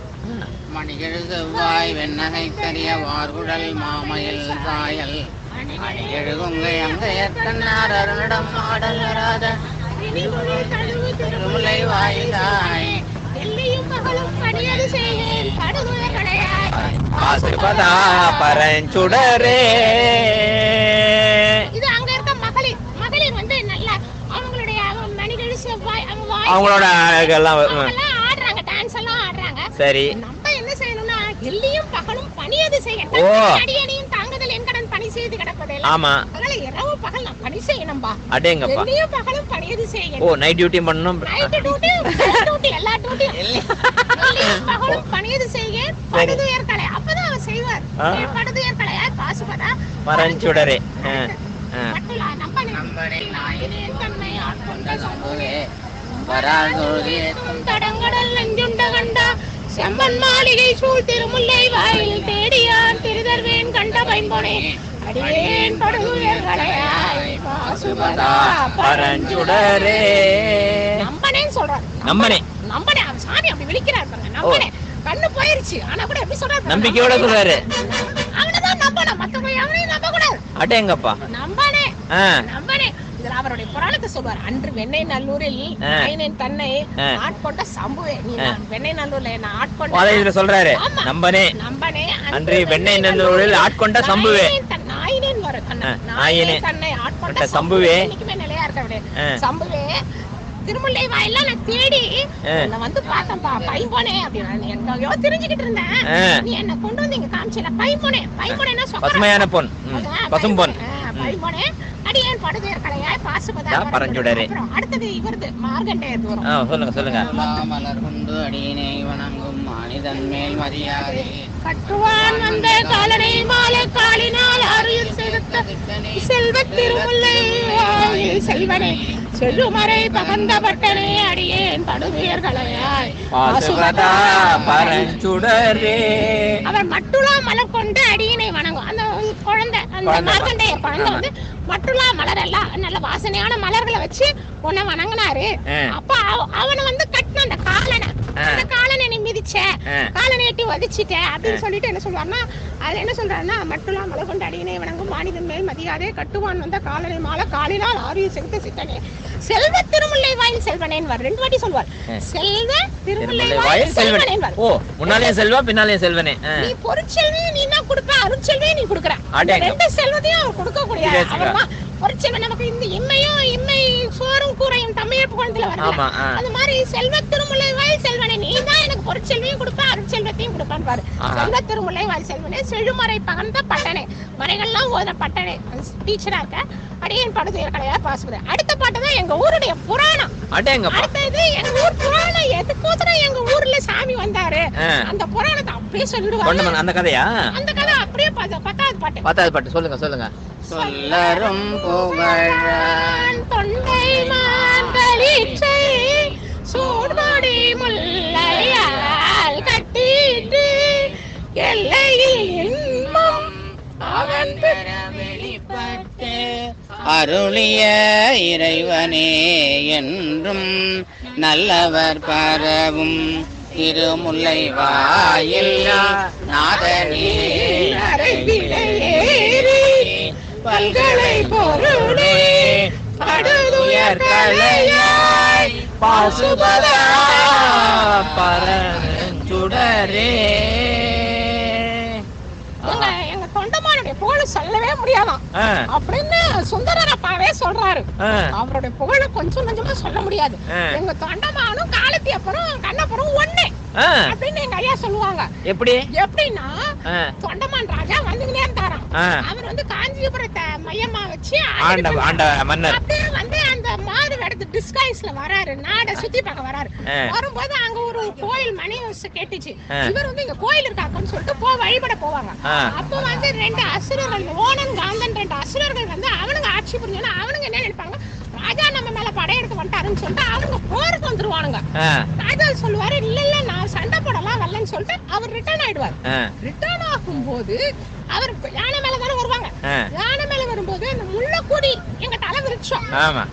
மணிகள் செவ்வாய் வெண்ணகை கரிய வார்குழல் மாமயில் சாயல் எழுகுங்கை அங்கையத்தன்னார் அருணிடம் ஆடல் வராத திருமுலை வாயிலாய் எல்லையும் மகளும் பணியது செய்வேன் படுகுயர்களையாய் பாசுபதா பரஞ்சுடரே. இது அங்க இருக்க மகளிர் வந்து நல்ல அவங்களுடைய மணிகள் செவ்வாய் அவங்களோட ஆடுறாங்க, டான்ஸ் எல்லாம் ஆடுறாங்க. சரி, நம்ம என்ன செய்யணும்னா எல்லையும் பகலும் பணியது செய்யணும். அடியனையும் தாங்குதல் என் கடன் பணி செய்து கிடப்பதே. ஆமா, அதனால இரவு பகல் நான் பணி செய்யணும்பா. அடேங்கப்பா, எல்லையும் பகலும் பணியது செய்யணும். ஓ, நைட் டியூட்டி பண்ணணும். நைட் டியூட்டி எல்லா டியூட்டி எல்லையும் பகலும் பணியது செய்ய படுதுயர்களை அப்பதான் அவர் செய்வார். படுதுயர்களை பாசுபதா பரஞ்சுடரே. நம்பனை நாயினே தன்னை ஆட்கொண்ட சம்புவே வராதோதியேத்தும் தடங்கடல் நெஞ்சுண்ட கண்டா செம்மன் மாளிகை சூழ் திருமுல்லை வாயில் தேடியான் திருதர்வேன் கண்ட பைம்பொனே அடியேன் படுகுயர்களையாய் பாசுபதா பரஞ்சுடரே. நம்பனேன்னு சொல்றார். நம்பனே அவர் சாமி அப்படி விழிக்கிறார் பாருங்க. நம்பனே கண்ணு போயிருச்சு, ஆனா கூட எப்படி சொல்றாரு, நம்பிக்கையோட சொல்றாரு. அவனதான் நம்பணும், மத்தவங்க எவனையும் நம்ப கூடாது. அடேங்கப்பா, நம்பனே இதுல அவருடைய புராணத்தை சொல்வார். அன்று வெண்ணை நல்லூரில் நாயினேன் தன்னை ஆட்கொண்ட சம்புவே. நீ வெண்ணை நல்லூர்ல என்ன ஆட்கொண்ட சொல்றாரு. நம்பனே அன்று வெண்ணை நல்லூரில் ஆட்கொண்ட சம்புவே. நாயினேன் வர தன்னை ஆட்கொண்ட சம்புவே. இன்னைக்குமே நிலையா இருக்க சம்புவே திருமுல்லை வாயில நான் தேடி நான் வந்து பார்த்தேன்பா. பைம்பொனே அப்படின்னு எங்கயோ தெரிஞ்சுக்கிட்டு இருந்தேன். நீ என்ன கொண்டு வந்து இங்க காமிச்சல. பைம்பொனேன்னா பசுமையான பொன், பசும்பொன். பைம்பொனே அடியேன் படுதுயர்களையாய் பாசுபதா பரஞ்சுடரே. அடுத்தது இவரது மார்கண்டேயர் தூரம். சொல்லுங்க. மலர் கொண்டு அடியினை வணங்கும் மனிதன் மேல் மரியாதை கட்டுவான் வந்த காலனை மாலை காலினால் அருள் செல்வ திருமுல்லை செல்வனே செல்லுமறை பகந்த பட்டனே அடியேன் படுதுயர்களையாய் பாசுபதா பரஞ்சுடரே. அவர் மட்டுலா மலர் கொண்டு அடியினை வணங்கும். அந்த குழந்தை, அந்த மார்கண்டேய குழந்தை வந்து மட்டுலா மலர் எல்லாம் நல்ல வாசனையான மலர்களை வச்சு உன்னை வணங்கினாரு. அப்ப அவனை வந்து கட்டின அந்த அந்த காலனை நீ மிதிச்ச, காலனை எட்டி வதிச்சிட்ட அப்படின்னு சொல்லிட்டு என்ன சொல்லுவாருன்னா, அதுல என்ன சொல்றாருன்னா, மட்டுலாம் மலை கொண்டு அடியினை வணங்கும் மாநிலம் மேல் மதியாதே கட்டுவான் வந்த காலனை மாலை காலினால் ஆரிய செலுத்த சித்தனே செல்வ திருமுல்லை வாயில் செல்வனேன் வர 2 வாட்டி சொல்வார். செல்வ திருமுல்லை வாயில் செல்வனேன் வர. ஓ, முன்னாலே செல்வா பின்னாலே செல்வனே. நீ பொருட்செல்வி நீ தான் கொடுப்ப, அருட்செல்வி நீ கொடுக்கற. அந்த 2 செல்வத்தையும் அவர் கொடுக்க கூடிய அவர்தான் பொருட்செல்வன். நமக்கு இந்த இம்மை சோறும் கூரையும் தமிழ் புகழ்ந்துல வருது. அது மாதிரி செல்வ திருமுல்லை வாயில் செல்வனே நீ தான் எனக்கு பொருட்செல்வியும் கொடுப்ப, அருட்செல்வத்தையும் கொடுப்பான்னு பாரு. செல்வ திருமுல்லை வாயில் செல்வனே செழுமறை பகர்ந்த பட்டனே, மறைகள்லாம் ஓத பட்டனே. டீச்சரா இருக்க அடியேன் படுதுயர் கலையா பாசுவது. அடுத்த பாட்டு தான் எங்க ஊருடைய புராணம். அடுத்தது எங்க ஊர் புராணம். எதுக்கோசரம் எங்க ஊர்ல சாமி வந்தாரு அந்த புராணத்தை அப்படியே சொல்லிடுவாங்க. அந்த கதையா? அந்த கதை அப்படியே 10வது பாட்டு சொல்லுங்க. சொல்லரும் புகழான் தொண்டை மாந்தளிச்சை சூடுமடி முல்லையால் கட்டிட்டு எல்லையில் இன்பம் அவன் பெற வெளிப்பட்டு அருளிய இறைவனே என்றும் நல்லவர் பரவும் திருமுல்லை வாயில் நாதனே அரைவிடையேறி பல்கலை பொருளே படுதுயர் கலையாய் பாசுபதா பரஞ்சுடரே. எங்க தொண்டமானுடைய புகழ சொல்லவே முடியாதாம் அப்படின்னு சுந்தரர் அப்பாவே சொல்றாரு. அவருடைய புகழ கொஞ்சம் கொஞ்சமா சொல்ல முடியாது. எங்க தொண்டமானும் காலத்தி அப்புறம் கண்ணப்புறம் ஒண்ணு அப்படின்னு எங்க ஐயா சொல்லுவாங்க. எப்படின்னா தொண்டமான் ராஜா வந்துகிட்டே இருந்தாராம். அவர் வந்து காஞ்சிபுரத்தை மையமா வச்சு அப்படியே வந்து அந்த மாறு எடுத்து டிஸ்கைஸ்ல வராரு, நாட சுத்தி பார்க்க வராரு. வரும்போது அங்க ஒரு கோயில் மணி கேட்டுச்சு. இவர் வந்து இங்க கோயில் இருக்காக்குன்னு சொல்லிட்டு வழிபட போவாங்க. அப்போ வந்து 2 அசுரர்கள், ஓணன் காந்தன் 2 அசுரர்கள் வந்து அவனுங்க ஆட்சி புரிஞ்சோன்னா அவனுங்க என்ன நினைப்பாங்க, ராஜா நம்ம மேல படையெடுத்து வந்துட்டாருன்னு சொல்லிட்டு அவனுங்க போருக்கு வந்துருவானுங்க. ராஜா சொல்லுவாரு, இல்ல நான் சண்டை போடலாம் வரலன்னு சொல்லிட்டு அவர் ரிட்டர்ன் ஆயிடுவார். ரிட்டர்ன் ஆகும் போது அவர் யானை மேலதானே வருவாங்க. யானை மேல வரும்போது அந்த முள்ளக்குடி எங்க தலை விரிச்சோம்,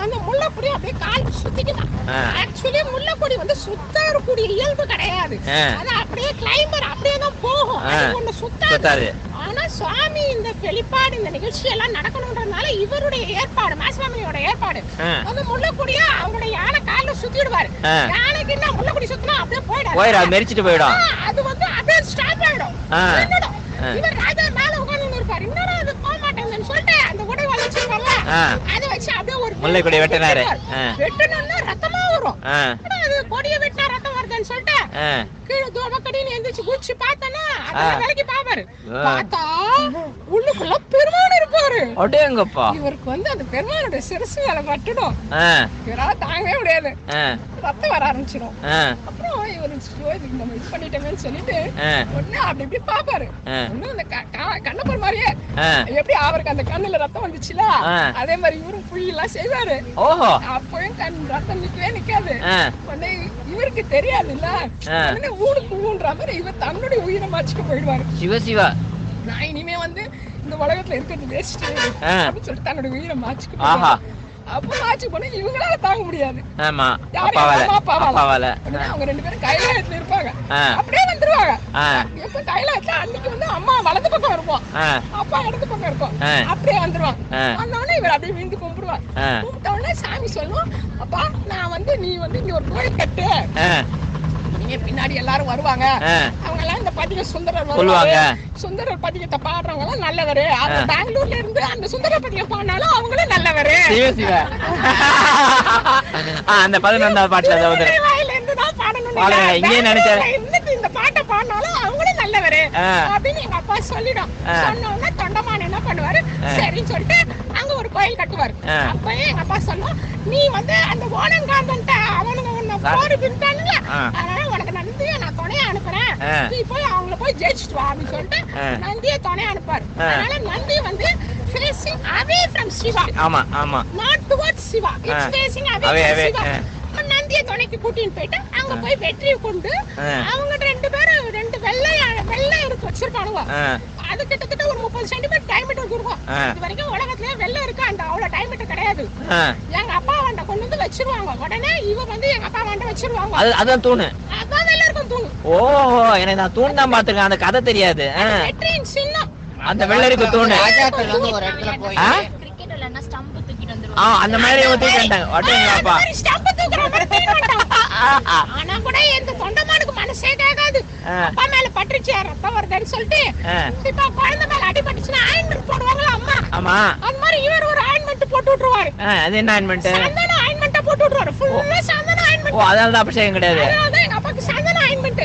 அந்த முள்ளக்குடி அப்படியே கால் சுத்திக்குதான். ஆக்சுவலி முள்ளக்குடி வந்து சுத்தக்கூடிய இயல்பு கிடையாது. அது அப்படியே கிளைம்பர் அப்படியே தான் போகும், ஒண்ணு சுத்தாது. ஆனா சுவாமி இந்த வெளிப்பாடு இந்த நிகழ்ச்சி எல்லாம் நடக்கணும்ன்றதுனால இவருடைய ஏற்பாடு, மாசுவாமியோட ஏற்பாடு, அந்த முள்ளக்குடிய அவருடைய யானை கால சுத்திடுவாரு. யானைக்கு என்ன முள்ளக்குடி சுத்தினா அப்படியே போயிடும், அது வந்து அப்படியே ஸ்டாப் ஆயிடும். இவர் ராஜா மேல உட்கார்ந்து இருப்பாரு. என்னடா அது போக மாட்டேங்குதுன்னு சொல்லிட்டு அந்த உடை வளைச்சிருப்பாங்க, அதை வச்சு அப்படியே ஒரு முல்லைக்கொடி வெட்டினாரு. வெட்டணும்னா ரத்தமா வரும். அது கொடியை வெட்டினா ரத்தம் வருதுன்னு சொல்லிட்டு கீழே தோமக்கடின்னு எந்திரிச்சு குச்சி பார்த்தனா அதெல்லாம் விலைக்கு பாப்பாரு. பார்த்தா உள்ளுக்குள்ள பெருமான் இருப்பாரு. இவருக்கு வந்து அந்த பெருமானுடைய சிரசு வேலை மட்டும் இவரால தாங்கவே முடியாது, ரத்தம் வர ஆரம்பிச்சிடும். அப்புறம் இவரு நம்ம இது பண்ணிட்டோமேன்னு சொல்லிட்டு ஒண்ணு அப்படி இப்படி பாப்பாரு. ஒண்ணு அந்த கண்ணப்பர் மாதிரியே எப்படி அவருக்கு அந்த கண்ணுல ரத்தம் வந்துச்சுல அதே மாதிரி இவரும் புள்ளி எல்லாம் செய்வாரு. அப்பயும் ரத்தம் நிக்கவே நிக்காது. உடனே இவருக்கு தெரியாது இல்ல, ஊருக்கு ஊன்ற மாதிரி இவர் தன்னுடைய உயிரை மாச்சிக்க போயிடுவாரு. சிவசிவா, நான் இனிமே வந்து இந்த உலகத்துல இருக்கிறது வேஸ்ட் அப்படின்னு சொல்லிட்டு தன்னுடைய உயிரை மாச்சிக்க. அப்ப மாச்சு போனா இவங்களால தாங்க முடியாது. அவங்க 2 பேரும் கைலாயத்துல இருப்பாங்க. அப்படியே வந்துருவாங்க. எப்ப கைலாயத்துல அன்னைக்கு வந்து அம்மா வலது பக்கம் இருப்போம், அப்பா இடது பக்கம் இருக்கும். அப்படியே வந்துருவாங்க. வந்தோடனே இவர் அப்படியே விழுந்து கும்பிடுவார். கும்பிட்ட உடனே சாமி சொல்லுவோம், அப்பா நான் வந்து நீ வந்து இங்க ஒரு கோயில் கட்டு, நீங்க பின்னாடி எல்லாரும் வருவாங்க, அவங்க எல்லாம் இந்த பதிக சுந்தரர் வருவாங்க, சுந்தரர் பதிகத்தை பாடுறவங்க எல்லாம் நல்லவரு. அவங்க பெங்களூர்ல இருந்து அந்த சுந்தரர் பதிகம் பாடினாலும் அவங்களும் நல்லவரு. அந்த 11வது பாட்டுல இருந்துதான் பாடணும், இந்த பாட்டை பாடினாலும் அவங்களும் நல்லவரு அப்படின்னு எங்க அப்பா சொல்லிடும். சொன்ன உடனே தொண்டமான் என்ன பண்ணுவாரு, சரின்னு சொல்லிட்டு அங்க ஒரு கோயில் கட்டுவாரு. அப்பயே எங்க அப்பா சொல்லுவோம், நீ வந்து அந்த ஓணங்காந்தன் அவனுங்க உன்னை போரு பிரித்தானுங்க, அதனால உனக்கு நந்தியை நான் துணையா அனுப்புறேன், நீ போய் அவங்கள போய் ஜெயிச்சுட்டு வா அப்படின்னு சொல்லிட்டு நந்தியை துணையா அனுப்பாரு. அதனால நந்தி வந்து facing away from Shiva, not towards Shiva, it's facing away from Shiva. நந்திய துணைக்கு கூட்டின்னு போயிட்டு அங்க போய் வெற்றி கொண்டு அவங்க 2 பேரும் 2 வெள்ளை இருக்கு வச்சிருப்பானுங்க. அது கிட்டத்தட்ட ஒரு 30 சென்டிமீட்டர் டைமீட்டர் இருக்கும். இது வரைக்கும் உலகத்துல வெள்ளை இருக்கு, அந்த அவ்வளவு டைமீட்டர் கிடையாது. எங்க அப்பா வண்ட கொண்டு வந்து வச்சிருவாங்க. உடனே இவ வந்து எங்க அப்பா வண்ட வச்சிருவாங்க. அதான் தூணு, அதான் தூண். ஓ, எனக்கு நான் தூண் தான் பாத்துருக்கேன், அந்த கதை தெரியாது. வெற்றியின் சின்னம். அந்த வெள்ளரிக்கு தூண். ராஜாக்கள் வந்து ஒரு இடத்துல போய் கிரிக்கெட் விளையாடுனா ஸ்டம்ப் தூக்கிட்டு வந்துருவாங்க. அந்த மாதிரி தூக்கிட்டு வந்துட்டாங்க. அடேங்கப்பா. ஸ்டம்ப் தூக்குற மாதிரி தூக்கிட்டு வந்துட்டாங்க. ஆனா கூட இந்த தொண்டமானுக்கு மனசே கேட்காது. அப்பா மேல பட்டுச்சு ரத்தம் வருதுன்னு சொல்லிட்டு இப்ப குழந்தை மேல அடிபட்டுச்சுன்னா ஆயின்மெண்ட் போடுவாங்களா அம்மா? ஆமா. அந்த மாதிரி இவர் ஒரு ஆயின்மெண்ட் போட்டு விட்டுருவாரு. அது என்ன ஆயின்மெண்ட்? சந்தன ஆயின்மெண்ட் போட்டு விட்டுருவாரு. ஃபுல்லா சந்தன ஆயின்மெண்ட். ஓ, அதனால தான் அபிஷேகம் கிடையாது. அதனால எங்க அப்பாக்கு சந்தன ஆயின்மெண்ட்.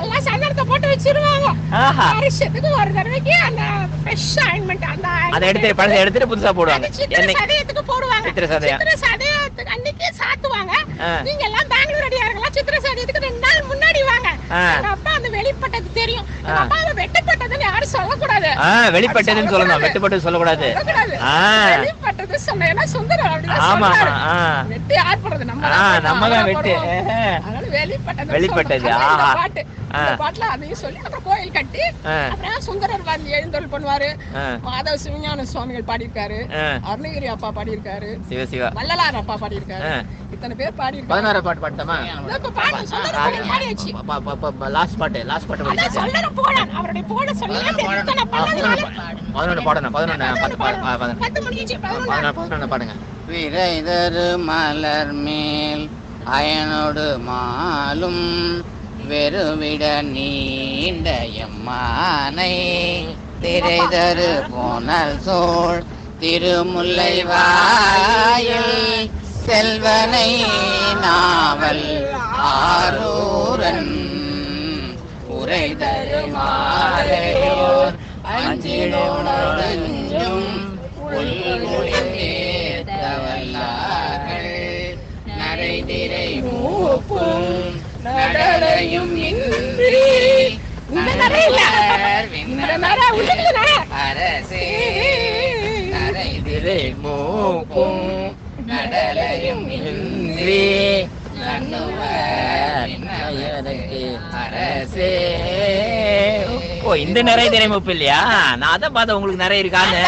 எல்லாம் சந்தனத்தை போட்டு வச்சிருவாங்க. வருஷத்துக்கு ஒரு தடவைக்கு அந்த ஃப்ரெஷ் ஆயின்மெண்ட் அந்த அதை எடுத்து பழசை எடுத்துட்டு புதுசா போடுவாங்க. சித்திரை சதயத்துக்கு போடுவாங்க. சித்திரை சதயத்துக்கு அன்னைக்கு சாத்துவாங்க. நீங்க எல்லாம் பெங்களூர் அடியார்களா சித்திரை சதயத்துக்கு 2 நாள் முன்னாடி வாங்க. எங்க அப்பா அந்த வெளிப்பட்டது தெரியும். எங்க அப்பா வெட்டப்பட்டதுன்னு யாரும் சொல்லக்கூடாது. வெளிப்பட்டதுன்னு சொல்லணும், வெட்டப்பட்டது சொல்லக்கூடாது. வெளிப்பட்டது சொன்னா சுந்தரம் அப்படிதான் ஆமா. வெட்டி யார் போடுறது? நம்ம தான் வெட்டு. அதனால வெளிப்பட்டது. வெளிப்பட்டது. பாட்டு பாட்டுல அதையும் சொல்லி அப்புறம் கோயில் கட்டி அப்புறம் சுந்தரர் வந்து எழுந்தருள் பண்ணுவாரு. மாதவ சிவஞான சுவாமிகள் பாடியிருக்காரு, அருணகிரி அப்பா பாடியிருக்காரு, சிவசிவா வள்ளலார் அப்பா பாடியிருக்காரு. இத்தனை பேர் பாடியிருக்காரு. 16 பாட்டு பாட்டமா? இப்ப பாடு சுந்தரர் பாடியாச்சு. லாஸ்ட் பாட்டு அதான் சொல்லற புகழான் அவருடைய புகழ சொல்லி இத்தனை பண்ணதுனால 11 பாடணும். 10 முடிஞ்சிச்சு. 11 பாடுங்க. விரைதரு மலர் மேல் அயனோடு மாலும் வெறுவிட நீண்ட எம்மானை திரைதரு போனல் சோழ் திருமுல்லை வாயில் செல்வனை நாவல் ஆரூரன் உரைதரு மாலையோர் அஞ்சிடோடும் உள்மொழிந்தவல்லார்கள் நரைதிரை மூப்பும் நடலையும் இன்றி அரசே நரைதிரை மூப்பும் நடலையும் இன்றி அரசே. ஓ, இந்த நிறைய திரைமுப்பு இல்லையா? நான் அதான் பார்த்தேன் உங்களுக்கு நிறைய இருக்கான்னு.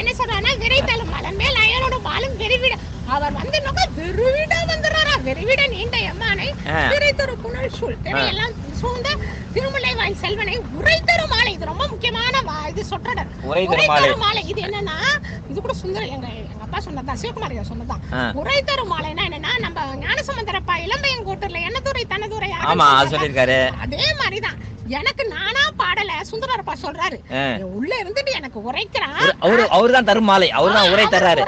என்ன சொல்றானா, விரைத்தலும் மலம் மேல் அயனோட மாலும் வெறிவிட அவர் வந்து வெறிவிட வந்துடுறாரா. வெறிவிட நீண்ட எம்மானை விரைத்தரு புனல் சூழ் திரையெல்லாம் சூழ்ந்த திருமுல்லை வாய் செல்வனை உரைத்தரு மாலை. இது ரொம்ப முக்கியமான இது சொற்றொடர். உரைத்தரு மாலை இது என்னன்னா, இது கூட சுந்தர எங்க அப்பா சொன்னதான், சிவகுமார் சொன்னதான். உரைத்தரு மாலைன்னா என்னன்னா, நம்ம ஞானசம்பந்தரப்பா இளம்பையங்கோட்டூர்ல என்னதுரை தனதுரை சொல்லிருக்காரு. அதே மாதிரிதான் எனக்கு நானா பாடல சுந்தரப்பா சொல்றாரு. உள்ள இருந்துட்டு எனக்கு உரைக்கிறான். அவருதான் தரும் மாலை, அவருதான் உரை தர்றாரு.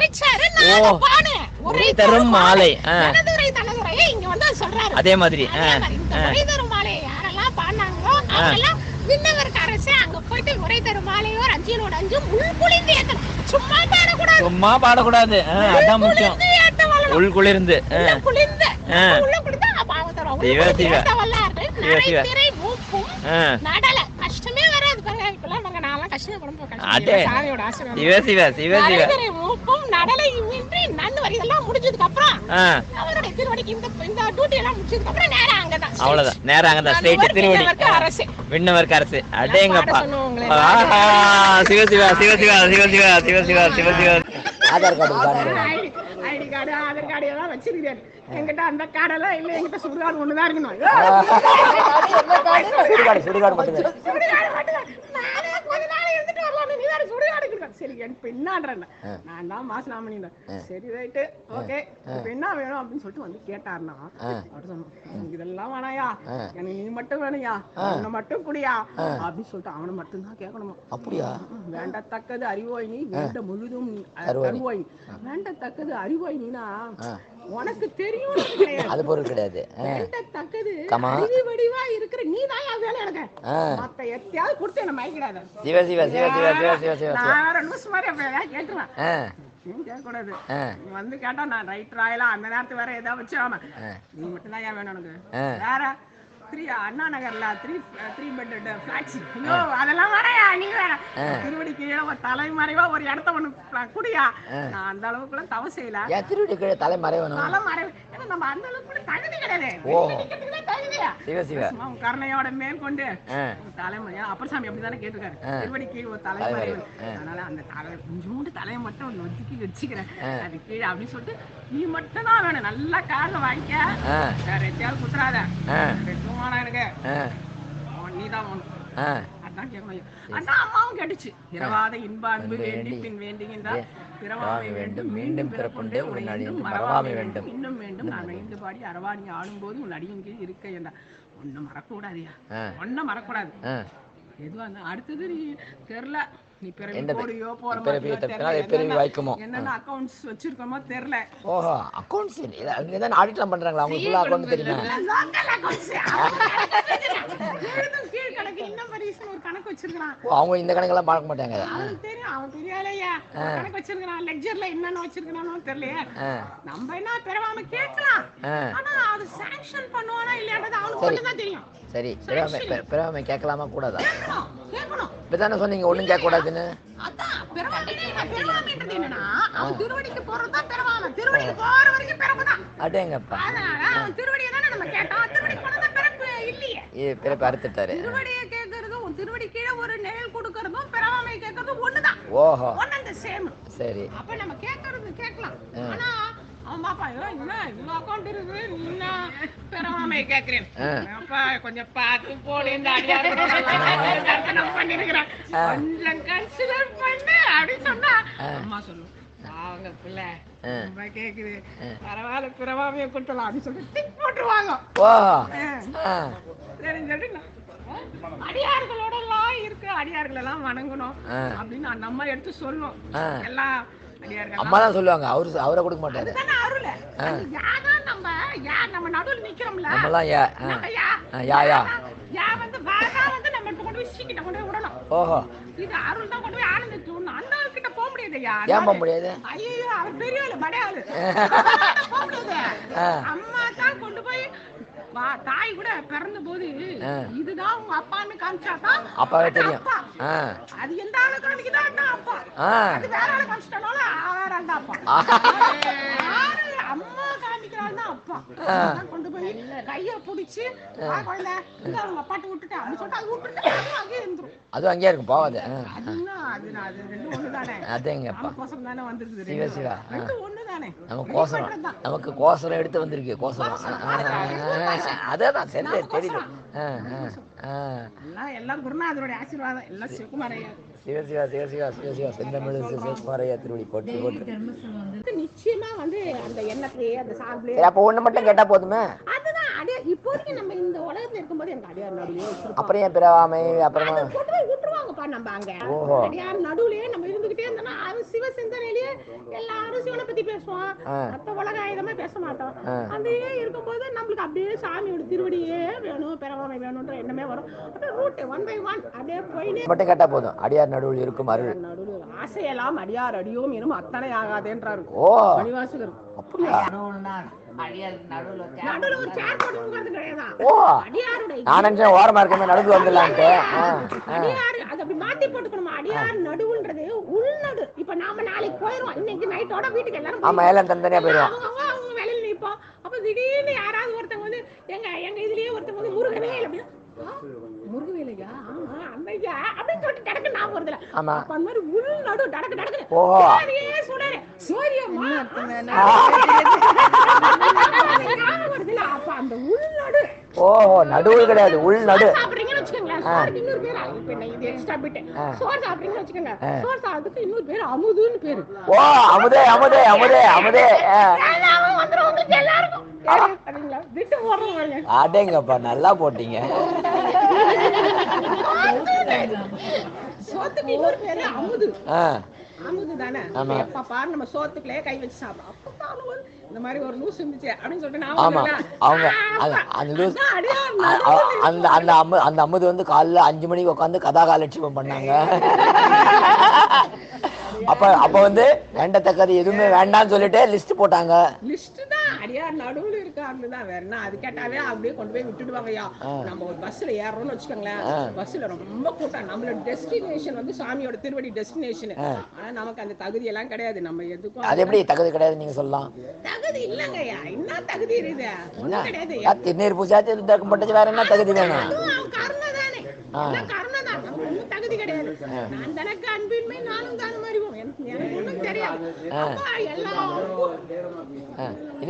உரை தரும் மாலை தனதுரை தனதுரையை இங்க வந்து சொல்றாரு. அதே மாதிரி உரை தரும் மாலை யாரெல்லாம் பாடினாங்களோ அவங்கெல்லாம் விண்ணவருக்கு அரசே அங்க போயிட்டு உரை தரும் மாலையோர் அஞ்சினோட அஞ்சும் உள்குளிர்ந்து ஏத்தணும். சும்மா பாடக்கூடாது, சும்மா பாடக்கூடாது. அதான் முக்கியம். உள்குளிர்ந்து குளிர்ந்து உள்ள குளிர்ந்து பாவத்தரும். நரைதிரை மூப்பும் நடல கஷ்டமே வராது. இப்பெல்லாம் நான்லாம் கஷ்டப்படும் சாமியோட ஆசீர்வாதம். மூப்பும் நடலையும் இன்றி நன்னு வரி இதெல்லாம் முடிஞ்சதுக்கு அப்புறம் அவருடைய திருவடிக்கு இந்த டியூட்டி எல்லாம் முடிச்சதுக்கு அப்புறம் நேரா அங்கதான். அவ்வளவுதான், நேரா அங்கதான் ஸ்ட்ரைட் திருவடி. அரசு விண்ணவருக்கு அரசு. அடேங்கப்பா. சிவசிவா Sivasiva Sivasiva Sivasiva Sivasiva. Aadhaar card ID card Aadhaar card எல்லாம் வச்சிருக்கேன். என்கிட்ட அந்த கார்டெல்லாம் இல்ல, என்கிட்ட சுடுகாடு ஒண்ணுதான் இருக்கணும். சுடுகாடு மட்டும். நானே கொஞ்ச நாள் இருந்துட்டு வரலாம், நீ வேற சுடுகாடு இருக்க. சரி இப்ப என்னன்றேன், நான் தான் மாசலாமணிங்க. சரி ரைட்டு ஓகே, இப்ப என்ன வேணும் அப்படின்னு சொல்லிட்டு வந்து கேட்டாருன்னா இதெல்லாம் வேணாயா, எனக்கு நீ மட்டும் வேணுயா, அவனை மட்டும் குடியா அப்படின்னு சொல்லிட்டு அவனை மட்டும் தான் கேட்கணுமா. அப்படியா? வேண்டத்தக்கது அறிவோய் நீ, வேண்ட முழுதும் தருவோய். வேண்டத்தக்கது அறிவோய் நீனா உனக்கு தெரியும் அது பொருள் கிடையாது. வேண்டத்தக்கது அறிவு வடிவா இருக்கிற நீ தான் என் வேலை. எனக்கு மத்த எத்தையாவது கொடுத்து என்ன மயக்கிடாத. சிவ சிவ சிவ சிவ சிவ சிவ சிவ. நான் 2 நிமிஷம் மாதிரி அப்படியே கேட்டுருவேன். கேட்கக்கூடாது. வந்து கேட்டா நான் ரைட் ராயலாம் அந்த நேரத்து வேற ஏதாவது வச்சாம நீ மட்டும் தான் ஏன் வேணும் எனக்கு. வேற 3 அண்ணா நகர்ல 3 பெட் பிளாட்ஸ். ஐயோ அதெல்லாம் வரையா நீ வேற. திருவடி கீழே ஒரு தலைமறைவா ஒரு இடத்த ஒண்ணு குடியா. நான் அந்த அளவுக்கு எல்லாம் தவ செய்யல. திருவடி கீழே தலைமறைவா? தலைமறைவு ஏன்னா நம்ம அந்த அளவுக்கு தகுதி கிடையாது. தகுதியா உன் கருணையோட மேற்கொண்டு தலைமுறை அப்பர் சாமி அப்படிதானே கேட்டிருக்காரு, திருவடி கீழ் ஒரு தலைமுறை, அதனால அந்த கொஞ்சோண்டு தலையை மட்டும் ஒண்ணு ஒதுக்கி வச்சுக்கிறேன் அது கீழே அப்படின்னு சொல்லிட்டு நீ மட்டும் தான் வேணும், நல்லா காரணம் வாங்கிக்க, வேற எத்தையாவது குத்துறாத, வேணாம் எனக்கு நீதான் வேணும் அதான் கேட்கணும். அதான் அம்மாவும் கேட்டுச்சு, இரவாத இன்ப அன்பு வேண்டி பின் வேண்டுகின்றார் பிறவாமை வேண்டும் மீண்டும் பிறப்புண்டே உன்னை மறவாமை வேண்டும் இன்னும் வேண்டும் நான் வேண்டு பாடி அரவா நீ ஆடும்போது உன் அடியின் கீழ் இருக்க என்ற ஒன்னும் மறக்கூடாதியா, ஒன்னும் மறக்கூடாது. எதுவா அடுத்தது நீ தெரியல, நீ பிறகு போறியோ போற என்னென்ன அக்கவுண்ட்ஸ் வச்சிருக்கோமோ தெரியல. ஓஹோ அக்கவுண்ட்ஸ் அங்கதான் ஆடிட்லாம் பண்றாங்களா, அவங்களுக்கு ஃபுல்லா அக்கவுண்ட் தெரியுமா? கீழ் கணக்கு இன்னும் பரிசு ஒரு கணக்கு வச்சிருக்கான், அவங்க இந்த கணக்கெல்லாம் பார்க்க மாட்டாங்க, அவனுக்கு தெரியும், அவன் தெரியாலையா கணக்கு வச்சிருக்கான், லெக்சர்ல என்னன்னு வச்சிருக்கானோ தெரியலையே. நம்ம என்ன பிறவாம கேட்கலாம், ஆனா அது சாங்ஷன் பண்ணுவானா இல்லையான்றது அவனுக்கு மட்டும் தான் தெரியும். சரி பிறவாமை கேட்கலாமா கூடாதா? கேட்கணும். இப்பதானே சொன்னீங்க ஒண்ணும் கேட்க கூடாதுன்னு. அதான் பிறவாமைன்றது என்னன்னா அவன் திருவடிக்கு போறதுதான் பிறவாமை, திருவடிக்கு போற வரைக்கும் பிறப்புதான். அடேங்கப்பா, அதனால அவன் திருவடியை தானே நம்ம கேட்டோம், திருவடி போனதா பிறப்பு இல்லையே, பிறப்பு அறுத்துட்டாரு. திருவடியை கேட்கறதும் திருவடி கீழே ஒரு நிழல் கொடுக்கறதும் பிறவாமை கேட்கறதும் ஒண்ணுதான். ஓஹோ ஒன்னு அந்த சேம். சரி அப்ப நம்ம கேட்கறது கேட்கலாம், ஆனா அவன் பாப்பா என்ன இவ்வளவு அக்கௌண்ட் இருக்கு என்ன பிறவாமை கேட்கிறேன், அப்பா கொஞ்சம் பார்த்து போடு இந்த அடியாரம் பண்ணிருக்கிறேன் கொஞ்சம் கன்சிடர் பண்ணு அப்படின்னு சொன்னா அம்மா சொல்லும் அவங்க பிள்ளை ரொம்ப கேக்குது பரவாயில்ல பிறவாமையை கொடுத்தலாம் அப்படின்னு சொல்லிட்டு டிக் போட்டுருவாங்க. சரின்னு சொல்லிட்டு அடியார்களோட எல்லாம் இருக்கு, அடியார்கள் எல்லாம் வணங்கணும் அப்படின்னு அந்த அம்மா எடுத்து சொல்லும். எல்லாம் அம்மா தான் சொல்லுவாங்க, அவரை கொடுக்க மாட்டாரு. அருள் நம்ம நடுவில் நிக்கிறோம்ல, நம்மலாம் யா வந்து வாகா வந்து நம்ம கொண்டு போய் சீக்கிட்ட கொண்டு போய் விடணும். ஓஹோ இது அருள் தான் கொண்டு போய் ஆனந்தத்து விடணும். அந்த ஆள் கிட்ட போக முடியாது. ஏன் போக முடியாது? ஐயோ அவர் பெரிய ஆளு படை ஆளு போக முடியாது. அம்மா தான் கொண்டு போய் தாய் கூட பிறந்த போது இதுதான் உங்க அப்பான்னு காமிச்சாதான் அப்பாவே தெரியும். அது எந்த ஆளு காமிக்குதான் அப்பா, அது வேற ஆளு காமிச்சிட்டாலும் வேற அந்த அப்பா, அம்மா காமிக்கிறாள்தான் அப்பா. கொண்டு போய் கைய புடிச்சு குழந்தை இந்த அவங்க அப்பாட்ட விட்டுட்டேன் அப்படின்னு சொல்லிட்டு அது விட்டுட்டு அங்கேயே இருந்துரும். அது அங்கேயே இருக்கும் போகாது. அது ரெண்டு ஒண்ணுதானே, அதேங்கப்பா கோசம் தானே வந்திருக்குது, சிவா சிவா ரெண்டு ஒண்ணுதானே. நமக்கு கோசரம் எடுத்து வந்திருக்கு, கோசரம் அதான் சரி தெரியல. எல்லாம் குருநாதருடைய ஆசீர்வாதம், எல்லாம் சிவகுமாரையா செந்தமிழ் சிவகுமாரையா திருவடி போட்டு போட்டு நிச்சயமா வந்து அந்த எண்ணத்திலேயே அந்த சார்பிலே. அப்ப ஒண்ணு மட்டும் கேட்டா போதுமே. அதுதான் அடியார் இப்போதைக்கு நம்ம இந்த உலகத்துல இருக்கும்போது எனக்கு அடியார் நடுவுலயே வச்சிருக்கோம். அப்புறம் ஏன் பிறவாமை அப்புறமா கொண்டு போய் விட்டுருவாங்கப்பா. நம்ம அங்க அடியார் நடுவுலயே நம்ம இருந்துகிட்டே இருந்தோம்னா அது சிவ சிந்தனையிலேயே எல்லாரும் சிவனை பத்தி பேசுவோம், மத்த உலக ஆயுதமா பேச மாட்டோம். அங்கேயே இருக்கும்போது நம்மளுக்கு அப்படியே சாமியோட திருவடியே வேணும் பிறவாமை வேணும்ன்ற எண்ணமே வரும். அப்படியே ரூட் 1 by 1 அப்படியே போயிட்டே மட்டும் கேட்டா போதும். அடியார் நடுவில் இருக்கும் அருள், நடுவில் ஆசையெல்லாம் அடியார் அடியோம் எனும் அத்தனை ஆகாதேன்றாரு மணிவாசகர். அப்படியா? நடுவுல ஒரு சேர் போட்டு உட்கார்ந்து கிடையாதா? அடியாருடைய நான் நினைச்சேன் ஓரமா இருக்கமே நடுவுல வந்துடலான்ட்டு. அடியார் அது அப்படி மாத்தி போட்டுக்கணுமா? அடியார் நடுவுன்றது உள்நடு. இப்ப நாம நாளைக்கு போயிடுவோம், இன்னைக்கு நைட்டோட வீட்டுக்கு எல்லாரும் ஆமா எல்லாம் தனித்தனியா போயிடுவோம். அவங்க வேலையில நிப்போம். அப்ப திடீர்னு யாராவது ஒருத்தவங்க வந்து எங்க இதுலயே ஒருத்தவங்க வந்து முருகவே அப்படின்னா முருகவேலையா அந்த அப்படின்னு சொல்லிட்டு டடக்கு நான் வருதுல அப்ப அந்த மாதிரி உள் நடு டடக்கு டடக்கு சொல்றேன் சூரியம்மா வருதுல அப்ப அந்த உள் நடு. ஓஹோ நடுவுல கிடையாது உள் நடு. சாப்பிடுறீங்கன்னு வச்சுக்கோங்களேன், சோறுக்கு இன்னொரு பேர் இது எக்ஸ்ட்ரா பிட். சோறு சாப்பிடுறீங்கன்னு வச்சுக்கோங்க, சோறு சாப்பிடுறதுக்கு இன்னொரு பேர் அமுதுன்னு பேரு. ஓ அமுதே அமுதே அமுதே அமுதே வந்துடும் உங்களுக்கு எல்லாருக்கும். விட்டு போடுறோம். அடேங்கப்பா நல்லா போட்டீங்க. சோத்துக்கு இன்னொரு பேரு அமுது. அமுது தானே. எப்ப பாரு நம்ம சோத்துக்குள்ளே கை வச்சு சாப்பிடும். அப்பதான் இந்த மாதிரி ஒரு லூஸ் இருந்துச்சு அப்படின்னு சொல்லிட்டு அந்த அமுது வந்து காலைல 5 மணிக்கு உட்காந்து கதாகாலட்சியம் பண்ணாங்க. அப்ப வந்து வேண்டத்தக்கது எதுவுமே வேண்டாம்னு சொல்லிட்டு லிஸ்ட் போட்டாங்க. லிஸ்ட் தான் அடியார் நடுவுல இருக்காருதான் வேற என்ன. அது கேட்டாவே அப்படியே கொண்டு போய் விட்டுடுவாங்கய்யா. நம்ம ஒரு பஸ்ல ஏறோம்னு வச்சுக்கோங்களேன், பஸ்ல ரொம்ப கூட்டம். நம்மளோட டெஸ்டினேஷன் வந்து சாமியோட திருவடி டெஸ்டினேஷன். ஆனா நமக்கு அந்த தகுதி எல்லாம் கிடையாது. நம்ம எதுக்கும் அது எப்படி தகுதி கிடையாது நீங்க சொல்லலாம்? தகுதி இல்லங்கய்யா. என்ன தகுதி இருக்குது? ஒண்ணும் கிடையாது. திருநீர் பூஜாச்சு பட்டுச்சு, வேற என்ன தகுதி வேணும்? கருணை தானே, கருணை தான். நமக்கு ஒண்ணும் தகுதி கிடையாது. நான் தனக்கு அன்பின்மை நானும் தானும் அறிவோம். எனக்கு ஒண்ணும் தெரியாது.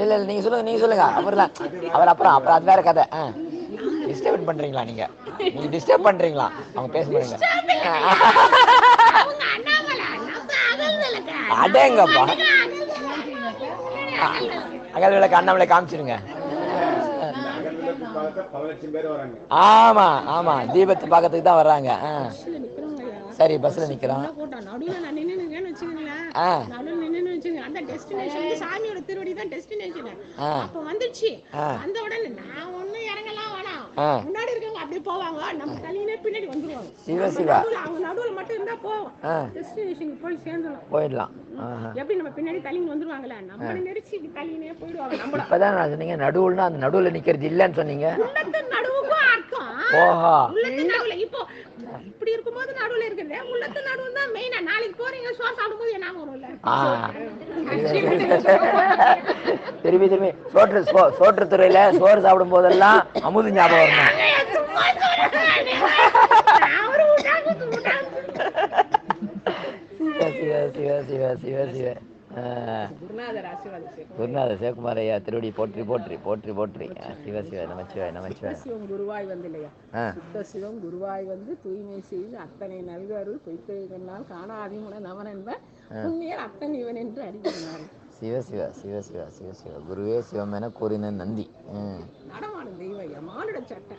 எல்லாம் இல்ல நீங்க சொல்லுங்க அவர் அப்புறம் அது வேற கதை. டிஸ்டர்ப் பண்றீங்களா நீங்க டிஸ்டர்ப் பண்றீங்களா? அவங்க பேச மாட்டீங்க. அடேங்கப்பா, அகல் விளக்கு அண்ணாமலை காமிச்சிருங்க. ஆமா ஆமா, தீபத்தை பார்க்கறதுக்கு தான் வர்றாங்க. சரி, பஸ்ல நிக்கிறோம். அந்த டெஸ்டினேஷன் சாமியோட திருவடி தான் டெஸ்டினேஷன். அப்ப வந்துச்சு. அந்த உடனே நான் ஒண்ணு இறங்கலாம் வேணாம், முன்னாடி இருக்கவங்க அப்படியே போவாங்க, நம்ம தள்ளினே பின்னாடி வந்துருவாங்க. சிவ சிவா, அவங்க நடுவுல மட்டும் இருந்தா போவோம், டெஸ்டினேஷனுக்கு போய் போயிடலாம். எப்படி நம்ம பின்னாடி தள்ளின்னு வந்துருவாங்கல்ல, நம்ம நெரிச்சு தள்ளினே போயிடுவாங்க. நம்ம இப்பதான் நான் சொன்னீங்க நடுவுல, அந்த நடுவுல நிக்கிறது இல்லன்னு சொன்னீங்க. உள்ளத்து நடுவுக்கும் அர்த்தம். ஓஹோ, உள்ளத்து நடுவுல இப்போ இப்படி இருக்கும்போது நடுவுல இருக்குது. உள்ளத்து நடுவு தான் மெயினா. நாளைக்கு போறீங்க சோறு சாப்பிடும்போது என்ன வரும்ல. திரும்பி சோற்று துறையில சோறு சாப்பிடும் போதெல்லாம் அமுது ஞாபகம் வரணும். குருநாதர் சிவகுமார் ஐயா திருவடி போற்றி போற்றி போற்றி போற்றி. சிவ சிவ நமச்சிவாய் நமச்சிவாய். சிவம் குருவாய் வந்து இல்லையா, சுத்த சிவம் குருவாய் வந்து தூய்மை செய்து அத்தனை நல்கருள் பொய்த்தை கண்ணால் காணாதிமுன நவன் என்ப புண்ணியர் அத்தன் இவன் என்று அடிக்கிறார். சிவ சிவ சிவ சிவ சிவ சிவ. குருவே சிவம் என கூறின நந்தி. நடமாடும் தெய்வம். மாடோட சட்டை,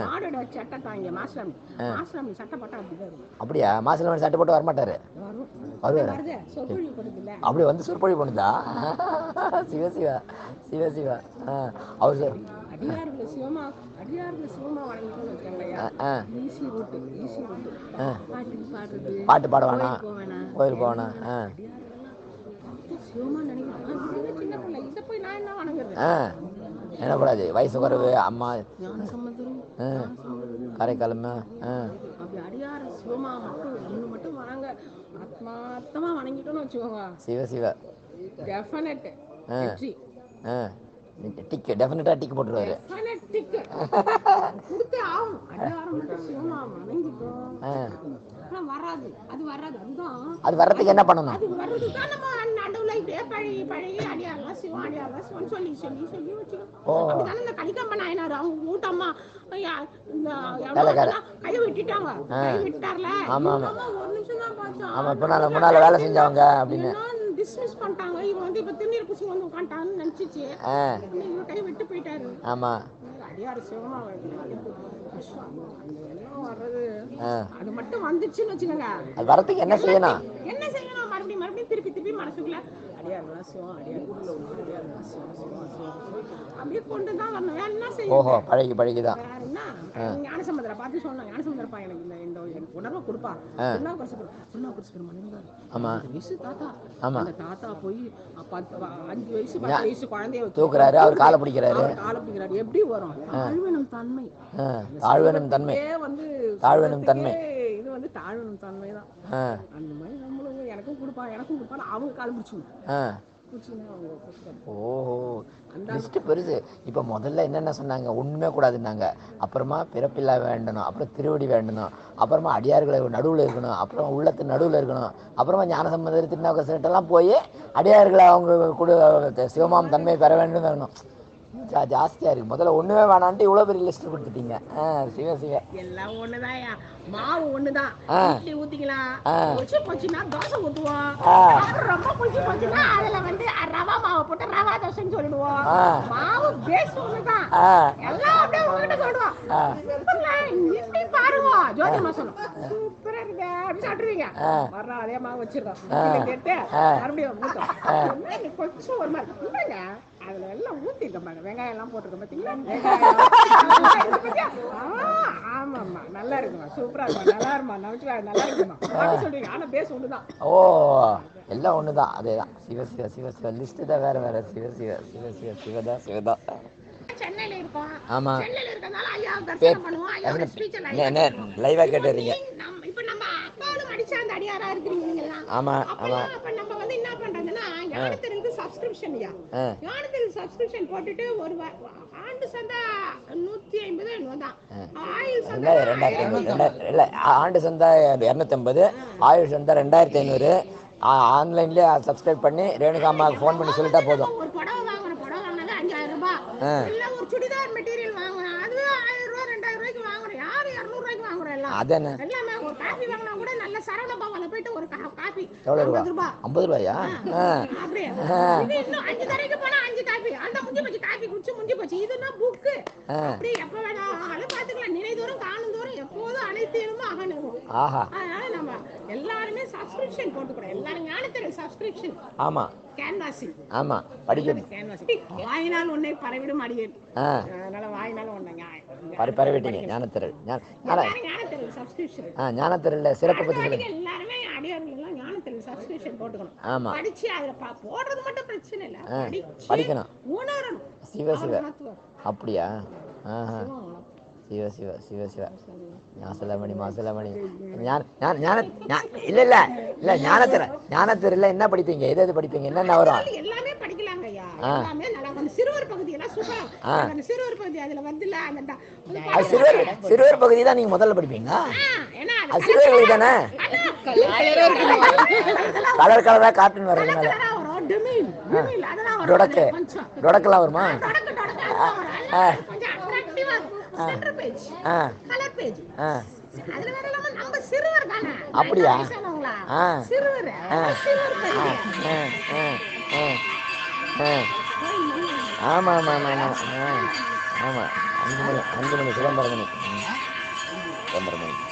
மாடோட சட்டை தாங்க. மாஸ்லாமி சட்டை போட்டா அப்படிதான் இருக்கும். அப்படியா? மாசிலாமணி சட்டை போட்டு வரமாட்டாரு. அப்படி வந்து சொற்பொழி பண்ணுதா? சிவ சிவ சிவ சிவ. அவர் சார் அடியார்கள் சிவமா வணங்கிட்டு வச்சுக்கோங்கய்யா. ஈஸி ரூட்டு பாட்டு பாட வேணாம், கோயில் போவேனா? என்ன கூடாது, வயசு குறைவு, அம்மா கரைக்காலமா அடியார் சிவமா மட்டும் வணங்க, ஆத்மார்த்தமா வணங்கிட்டோம்னு வச்சுக்கோங்க. சிவ சிவ டெஃபினட் டிக், டெஃபினட்டா டிக் போட்டுருவாரு. கொடுத்தே ஆகும். அடியாரம் மட்டும் சிவமா வணங்கிட்டோம். வராது, அது வராது. அது வர்றதுக்கு என்ன பண்ணணும்? அது வர்றதுதான் நம்ம நடுவுல இப்படியே பழகி அடியாரலாம் சிவன் சொல்லி வச்சுக்கோம். அப்படிதானே இந்த கலிகம்ப நாயனார் அவங்க ஊட்டம்மா கை விட்டுட்டாங்க. கை விட்டார்ல, ஒரு நிமிஷம் தான் பார்த்தோம். முன்னால வேலை செஞ்சவங்க அப்படின்னு டிஸ்மிஸ் பண்ணிட்டாங்க. இவன் வந்து இப்ப திருநீர் பூசி வந்து உட்காந்துட்டான்னு நினைச்சிச்சு. இவன் கை விட்டு போயிட்டாரு. ஆமா, அடியார் சிவமா வர்றது அது மட்டும் வந்துச்சுன்னு வச்சுக்கோங்க. அது வரதுக்கு என்ன செய்யணும்? மறுபடியும் திருப்பி மனசுக்குள்ள அடியார் சிவம் அப்படியே கொண்டுதான் வரணும். வேற என்ன செய்யும்? ஓஹோ, பழகிதான். ஞானசம்பந்தரை பார்த்து சொன்னாங்க, ஞானசம்பந்தரப்பா எனக்கு இந்த உணர்வை கொடுப்பா. தாத்தா போய் 5 வயசு 10 வயசு குழந்தைய தூக்குறாரு, அவர் காலை பிடிக்கிறாரு. எப்படி வரும்? தாழ்வெனும் தன்மை தாழ்வெனும் தன்மை இது வந்து தாழ்வெனும் தன்மை தான். அந்த மாதிரி நம்மளும் எனக்கும் கொடுப்பான்னு அவங்க கால் பிடிச்சுங்க. ஓஹோ, லிஸ்ட் பெருசு. இப்ப முதல்ல என்னென்ன சொன்னாங்க? ஒண்ணுமே கூடாதுன்னாங்க. அப்புறமா பிறப்பில்லா வேண்டணும், அப்புறம் திருவடி வேண்டணும், அப்புறமா அடியார்களை நடுவுல இருக்கணும், அப்புறம் உள்ளத்து நடுவுல இருக்கணும், அப்புறமா ஞானசம்பந்தர் திருநாவுக்கரசர்ட்டெல்லாம் போய் அடியார்களை அவங்க கூட சிவமாம் தன்மை பெற வேண்டும் வேணும். ஜாஸ்தியா இருக்கு. முதல்ல ஒண்ணுமே வேணான்ட்டு இவ்வளவு பெரிய லிஸ்ட் கொடுத்துட்டீங்க. சிவ சிவ. எல்லாம் ஒண்ணுதான், மாவு ஒண்ணுதான். இட்லி ஊத்திக்கலாம், போச்சுன்னா தோசை ஊத்துவோம். ரொம்ப போச்சுன்னா அதுல வந்து ரவா மாவு போட்டு ரவா தோசைன்னு சொல்லிடுவோம். மாவு பேஸ் ஒண்ணுதான். எல்லாம் அப்படியே உங்ககிட்ட சொல்லுவோம். பாருங்க, ஜோதிமா சொல்லும் சூப்பரா இருக்கு அப்படின்னு சாப்பிடுவீங்க. வர்றோம் அதே மாவு வச்சிருக்கோம் கேட்டு மறுபடியும் கொஞ்சம் ஒரு மாதிரி அதுல எல்லாம் ஊத்திருக்கோம். வெங்காயம் எல்லாம் போட்டிருக்கோம் பாத்தீங்களா? ஆமாமா, நல்லா இருக்குமா, சூப்பரா இருக்குமா, நல்லா இருக்குமா, நல்லா இருக்குமா சொல்றீங்க. ஆனா பேஸ் ஒண்ணுதான். ஓ, எல்லாம் ஒன்று தான், அதே தான். சிவ சிவ சிவ சிவ லிஸ்ட்டு தான் வேறு வேறு. சிவ சிவ சிவ சிவ சிவதான் சிவதான். சென்னையில இருக்கோம். ஆமா. சென்னையில இருக்கறதால ஐயா தரிசனம் பண்ணுவோம். ஐயா ஸ்பீச் எல்லாம் என்ன லைவா கேட்டுறீங்க? இப்ப நம்ம அக்காலும் அடிச்ச அந்த அடியாரா இருக்கிறீங்க நீங்க எல்லாம். ஆமா ஆமா. அப்ப நம்ம வந்து என்ன பண்றதுன்னா ஞானத்திற்கு சப்ஸ்கிரிப்ஷன் ஐயா. ஞானத்திற்கு சப்ஸ்கிரிப்ஷன் போட்டுட்டு ஒரு ஆண்டு சந்தா 150 என்னவோ தான். ஆயுள் சந்தா 2500 இல்ல, ஆண்டு சந்தா 250, ஆயுள் சந்தா 2500. ஆன்லைன்லயே சப்ஸ்கிரைப் பண்ணி ரேணுகா அம்மாவுக்கு ஃபோன் பண்ணி சொல்லிட்டா போதும். ஒரு புடவை வாங்குறோம், புடவை வாங்கினது 5000 ரூபாய். இல்ல ஒரு சுடிதார் மெட்டீரியல் வாங்குறோம், அது 1000 ரூபாய் 2000 ரூபாய்க்கு வாங்குறோம். யாரு 200 ரூபாய்க்கு வாங்குறோம் எல்லாம். அதானே எல்லாமே. ஒரு காபி வாங்கினா கூட நல்ல சரவண பவன்ல போயிட்டு ஒரு காபி எவ்வளவு ரூபா? 50 ரூபாய். 50 ரூபாயா? அப்படியே இது இன்னும் 5 தடவைக்கு போனா 5 காபி. அந்த முஞ்சி போச்சு, காபி குடிச்சு முஞ்சி போச்சு. இதுனா புக்கு. அப்படியே எப்ப வேணாலும் பாத்துக்கலாம். நினைதோறும் காணுந்தோறும் எப்போதும் அனைத்திலும் அகணும். ஆஹா. அதனால நம்ம எல்லாருமே சப்ஸ்கிரிப்ஷன் போட்டுக்கிறோம். எல்லாரும் ஞானத்திற்கு சப்ஸ்கிரிப்ஷன். ஆமா. கேன்வாசிங். ஆமா, படிக்கணும். கேன்வாசிங். வாயினால் ஒன்னை பரவிடும் அடியேன். அதனால வாயினால் ஒன்னை பரவிட்டீங்க ஞானத்திரள். ஞானத்திற்கு சப்ஸ்கிரிப்ஷன். ஞானத்திரள்ல சிறப்பு பத்தி சொல்லுங்க. எல்லாருமே அடியார்கள் எல்லாம் ஞானத்திற்கு சப்ஸ்கிரிப்ஷன் போட்டுக்கணும். ஆமா. படிச்சு அதுல போடுறது மட்டும் பிரச்சனை இல்ல, படிக்கணும். உணரணும். சிவ சிவ. அப்படியா? ஆஹா. சிவ சிவ சிவ சிவ. மாசலமணி மாசலமணி. இல்ல இல்ல இல்ல, ஞானத்திரள்ல என்ன படிப்பீங்க? எது படிப்பீங்க? என்னென்ன வரும்? எல்லாமே படிக்கலாங்க ஐயா. எல்லாமே நல்லா வந்து சிறுவர் பகுதி எல்லாம் சூப்பரா. அந்த சிறுவர் பகுதி அதுல வந்துல அந்த சிறுவர் பகுதி தான் நீங்க முதல்ல படிப்பீங்களா? ஏன்னா அது சிறுவர் பகுதி தானே. கலர் கலரா கார்ட்டூன் வர்றதுனால டொடக்கெல்லாம் வருமா? கொஞ்சம் அட்ராக்டிவா இருக்கும். Centre page, colour page. அதுல வேற நம்ம சிறுவர் தானே. அப்படியா? சிறுவர். ஆமா ஆமா ஆமா ஆமா. 5 மணி சிதம்பரம்.